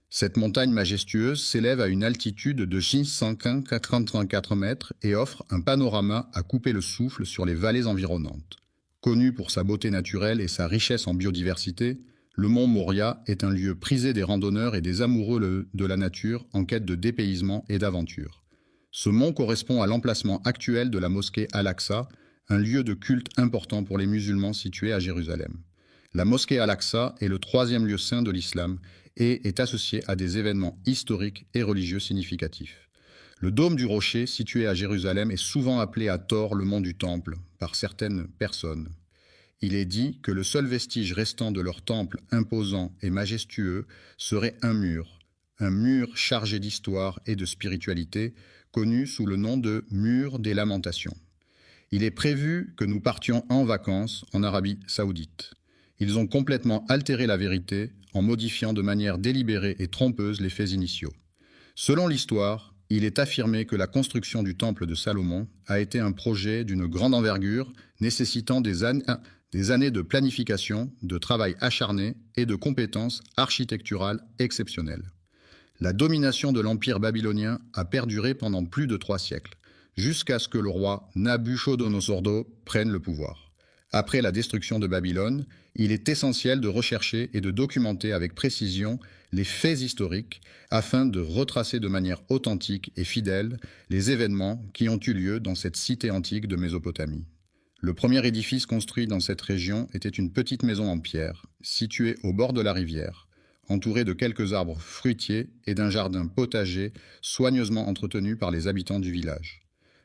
Cette montagne majestueuse s'élève à une altitude de 684 mètres et offre un panorama à couper le souffle sur les vallées environnantes. Connu pour sa beauté naturelle et sa richesse en biodiversité, le mont Moria est un lieu prisé des randonneurs et des amoureux de la nature en quête de dépaysement et d'aventure. Ce mont correspond à l'emplacement actuel de la mosquée Al-Aqsa, un lieu de culte important pour les musulmans situé à Jérusalem. La mosquée Al-Aqsa est le troisième lieu saint de l'islam et est associé à des événements historiques et religieux significatifs. Le dôme du rocher, situé à Jérusalem, est souvent appelé à tort le mont du Temple par certaines personnes. Il est dit que le seul vestige restant de leur temple imposant et majestueux serait un mur chargé d'histoire et de spiritualité, connu sous le nom de mur des lamentations. Il est prévu que nous partions en vacances en Arabie Saoudite. Ils ont complètement altéré la vérité en modifiant de manière délibérée et trompeuse les faits initiaux. Selon l'histoire, il est affirmé que la construction du temple de Salomon a été un projet d'une grande envergure nécessitant des années de planification, de travail acharné et de compétences architecturales exceptionnelles. La domination de l'empire babylonien a perduré pendant plus de 3 siècles, jusqu'à ce que le roi Nabuchodonosor II prenne le pouvoir. Après la destruction de Babylone, il est essentiel de rechercher et de documenter avec précision les faits historiques afin de retracer de manière authentique et fidèle les événements qui ont eu lieu dans cette cité antique de Mésopotamie. Le premier édifice construit dans cette région était une petite maison en pierre, située au bord de la rivière, entourée de quelques arbres fruitiers et d'un jardin potager soigneusement entretenu par les habitants du village.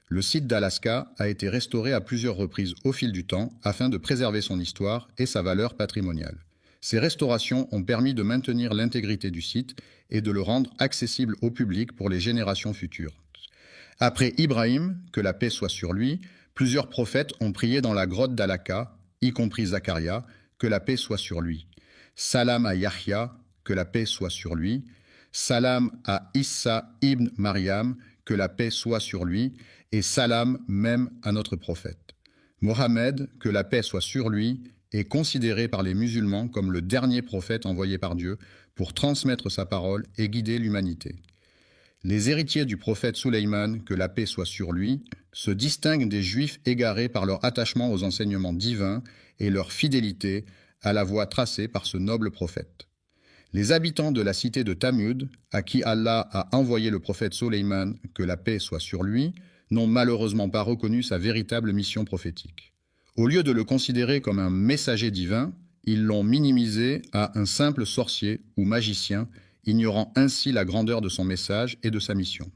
Le site d'Al-Aqsa a été restauré à plusieurs reprises au fil du temps afin de préserver son histoire et sa valeur patrimoniale. Ces restaurations ont permis de maintenir l'intégrité du site et de le rendre accessible au public pour les générations futures. Après Ibrahim, que la paix soit sur lui, plusieurs prophètes ont prié dans la grotte d'Al-Aqsa, y compris Zacharia, que la paix soit sur lui. Salam à Yahya, que la paix soit sur lui. Salam à Issa ibn Maryam, que la paix soit sur lui, et salam même à notre prophète. Mohammed, que la paix soit sur lui, est considéré par les musulmans comme le dernier prophète envoyé par Dieu pour transmettre sa parole et guider l'humanité. Les héritiers du prophète Suleyman, que la paix soit sur lui, se distinguent des Juifs égarés par leur attachement aux enseignements divins et leur fidélité à la voie tracée par ce noble prophète. Les habitants de la cité de Thamud, à qui Allah a envoyé le prophète Suleyman, que la paix soit sur lui, n'ont malheureusement pas reconnu sa véritable mission prophétique. Au lieu de le considérer comme un messager divin, ils l'ont minimisé à un simple sorcier ou magicien, ignorant ainsi la grandeur de son message et de sa mission.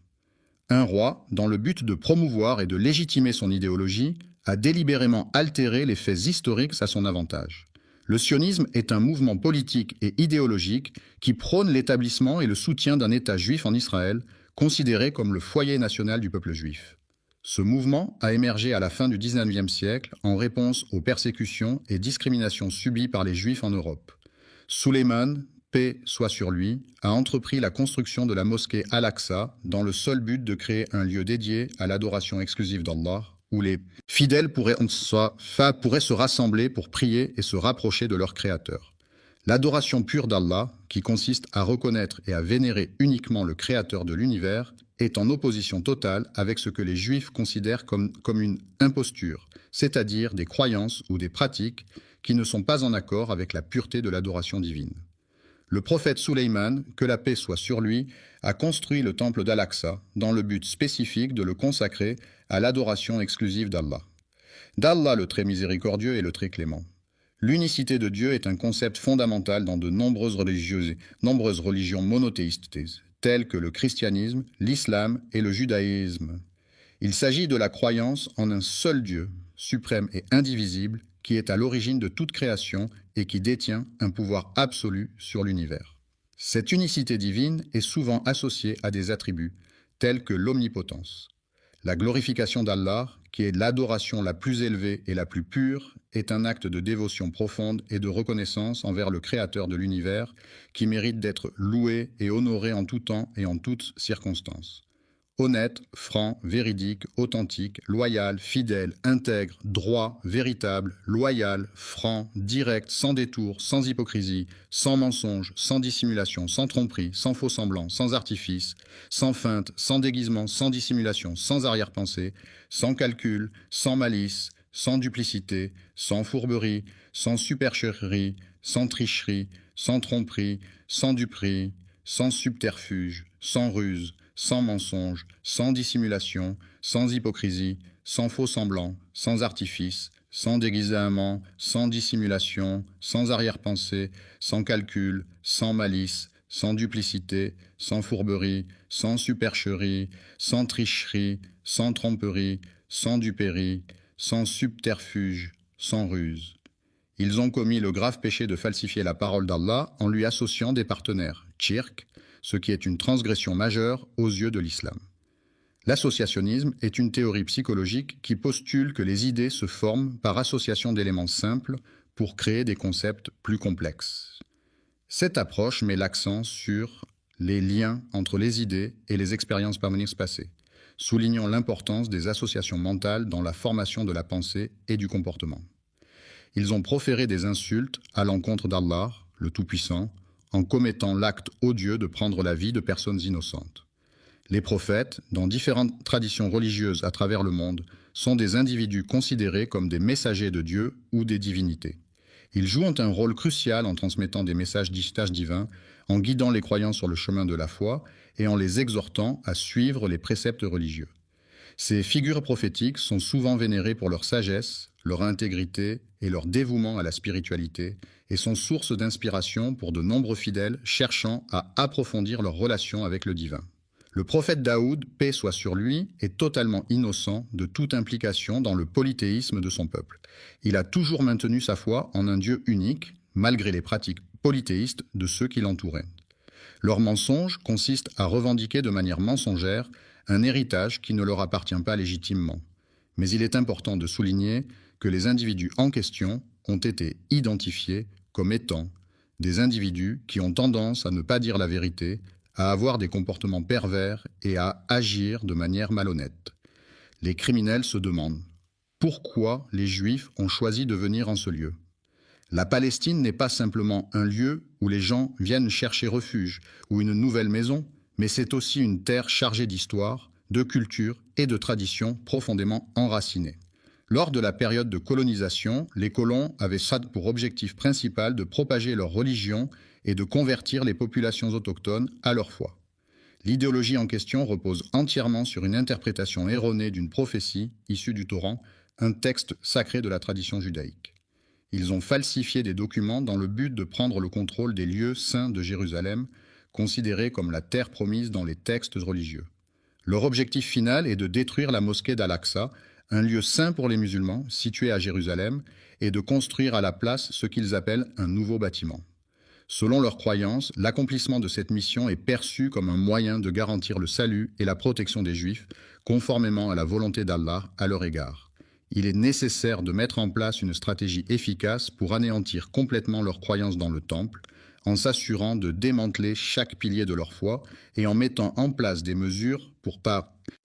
Un roi, dans le but de promouvoir et de légitimer son idéologie, a délibérément altéré les faits historiques à son avantage. Le sionisme est un mouvement politique et idéologique qui prône l'établissement et le soutien d'un État juif en Israël, considéré comme le foyer national du peuple juif. Ce mouvement a émergé à la fin du XIXe siècle en réponse aux persécutions et discriminations subies par les Juifs en Europe. Suleyman, paix soit sur lui, a entrepris la construction de la mosquée Al-Aqsa dans le seul but de créer un lieu dédié à l'adoration exclusive d'Allah, où les fidèles pourraient se rassembler pour prier et se rapprocher de leur Créateur. L'adoration pure d'Allah, qui consiste à reconnaître et à vénérer uniquement le Créateur de l'univers, est en opposition totale avec ce que les Juifs considèrent comme une imposture, c'est-à-dire des croyances ou des pratiques qui ne sont pas en accord avec la pureté de l'adoration divine. Le prophète Suleyman, que la paix soit sur lui, a construit le temple d'Al-Aqsa dans le but spécifique de le consacrer à l'adoration exclusive d'Allah. D'Allah le très miséricordieux et le très clément. L'unicité de Dieu est un concept fondamental dans de nombreuses religions monothéistes, telles que le christianisme, l'islam et le judaïsme. Il s'agit de la croyance en un seul Dieu, suprême et indivisible, qui est à l'origine de toute création et qui détient un pouvoir absolu sur l'univers. Cette unicité divine est souvent associée à des attributs, tels que l'omnipotence. La glorification d'Allah, qui est l'adoration la plus élevée et la plus pure, est un acte de dévotion profonde et de reconnaissance envers le Créateur de l'univers, qui mérite d'être loué et honoré en tout temps et en toutes circonstances. Honnête, franc, véridique, authentique, loyal, fidèle, intègre, droit, véritable, loyal, franc, direct, sans détour, sans hypocrisie, sans mensonge, sans dissimulation, sans tromperie, sans faux semblant, sans artifice, sans feinte, sans déguisement, sans dissimulation, sans arrière-pensée, sans calcul, sans malice, sans duplicité, sans fourberie, sans supercherie, sans tricherie, sans tromperie, sans duperie, sans subterfuge, sans ruse, sans mensonge, sans dissimulation, sans hypocrisie, sans faux semblant, sans artifice, sans déguisement, sans dissimulation, sans arrière-pensée, sans calcul, sans malice, sans duplicité, sans fourberie, sans supercherie, sans tricherie, sans tromperie, sans duperie, sans subterfuge, sans ruse. Ils ont commis le grave péché de falsifier la parole d'Allah en lui associant des partenaires, shirk, ce qui est une transgression majeure aux yeux de l'islam. L'associationnisme est une théorie psychologique qui postule que les idées se forment par association d'éléments simples pour créer des concepts plus complexes. Cette approche met l'accent sur les liens entre les idées et les expériences passées, soulignant l'importance des associations mentales dans la formation de la pensée et du comportement. Ils ont proféré des insultes à l'encontre d'Allah, le Tout-Puissant, en commettant l'acte odieux de prendre la vie de personnes innocentes. Les prophètes, dans différentes traditions religieuses à travers le monde, sont des individus considérés comme des messagers de Dieu ou des divinités. Ils jouent un rôle crucial en transmettant des messages divins, en guidant les croyants sur le chemin de la foi et en les exhortant à suivre les préceptes religieux. Ces figures prophétiques sont souvent vénérées pour leur sagesse, leur intégrité et leur dévouement à la spiritualité, et sont source d'inspiration pour de nombreux fidèles cherchant à approfondir leur relation avec le divin. Le prophète Daoud, paix soit sur lui, est totalement innocent de toute implication dans le polythéisme de son peuple. Il a toujours maintenu sa foi en un Dieu unique, malgré les pratiques polythéistes de ceux qui l'entouraient. Leur mensonge consiste à revendiquer de manière mensongère un héritage qui ne leur appartient pas légitimement. Mais il est important de souligner que les individus en question ont été identifiés comme étant des individus qui ont tendance à ne pas dire la vérité, à avoir des comportements pervers et à agir de manière malhonnête. Les criminels se demandent pourquoi les Juifs ont choisi de venir en ce lieu. La Palestine n'est pas simplement un lieu où les gens viennent chercher refuge ou une nouvelle maison, mais c'est aussi une terre chargée d'histoire, de culture et de traditions profondément enracinées. Lors de la période de colonisation, les colons avaient ça pour objectif principal de propager leur religion et de convertir les populations autochtones à leur foi. L'idéologie en question repose entièrement sur une interprétation erronée d'une prophétie issue du Coran, un texte sacré de la tradition judaïque. Ils ont falsifié des documents dans le but de prendre le contrôle des lieux saints de Jérusalem, considérés comme la terre promise dans les textes religieux. Leur objectif final est de détruire la mosquée d'Al-Aqsa, un lieu saint pour les musulmans, situé à Jérusalem, et de construire à la place ce qu'ils appellent un nouveau bâtiment. Selon leurs croyances, l'accomplissement de cette mission est perçu comme un moyen de garantir le salut et la protection des Juifs, conformément à la volonté d'Allah à leur égard. Il est nécessaire de mettre en place une stratégie efficace pour anéantir complètement leurs croyances dans le temple, en s'assurant de démanteler chaque pilier de leur foi et en mettant en place des mesures pour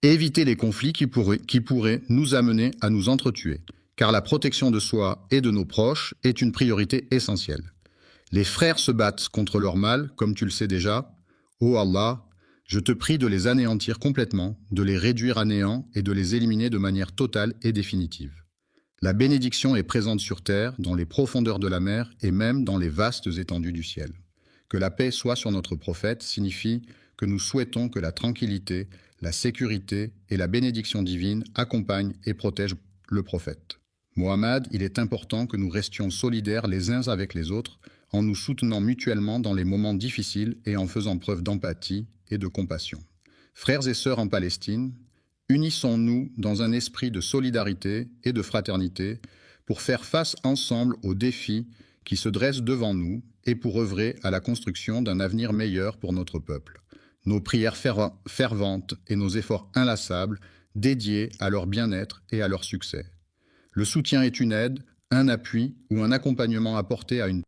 éviter les conflits qui pourraient nous amener à nous entretuer, car la protection de soi et de nos proches est une priorité essentielle. Les frères se battent contre leur mal, comme tu le sais déjà. Ô Allah, je te prie de les anéantir complètement, de les réduire à néant et de les éliminer de manière totale et définitive. La bénédiction est présente sur terre, dans les profondeurs de la mer et même dans les vastes étendues du ciel. Que la paix soit sur notre prophète signifie que nous souhaitons que la tranquillité, la sécurité et la bénédiction divine accompagnent et protègent le prophète. Mohammed, il est important que nous restions solidaires les uns avec les autres, en nous soutenant mutuellement dans les moments difficiles et en faisant preuve d'empathie et de compassion. Frères et sœurs en Palestine, unissons-nous dans un esprit de solidarité et de fraternité pour faire face ensemble aux défis qui se dressent devant nous et pour œuvrer à la construction d'un avenir meilleur pour notre peuple. Nos prières ferventes et nos efforts inlassables dédiés à leur bien-être et à leur succès. Le soutien est une aide, un appui ou un accompagnement apporté à une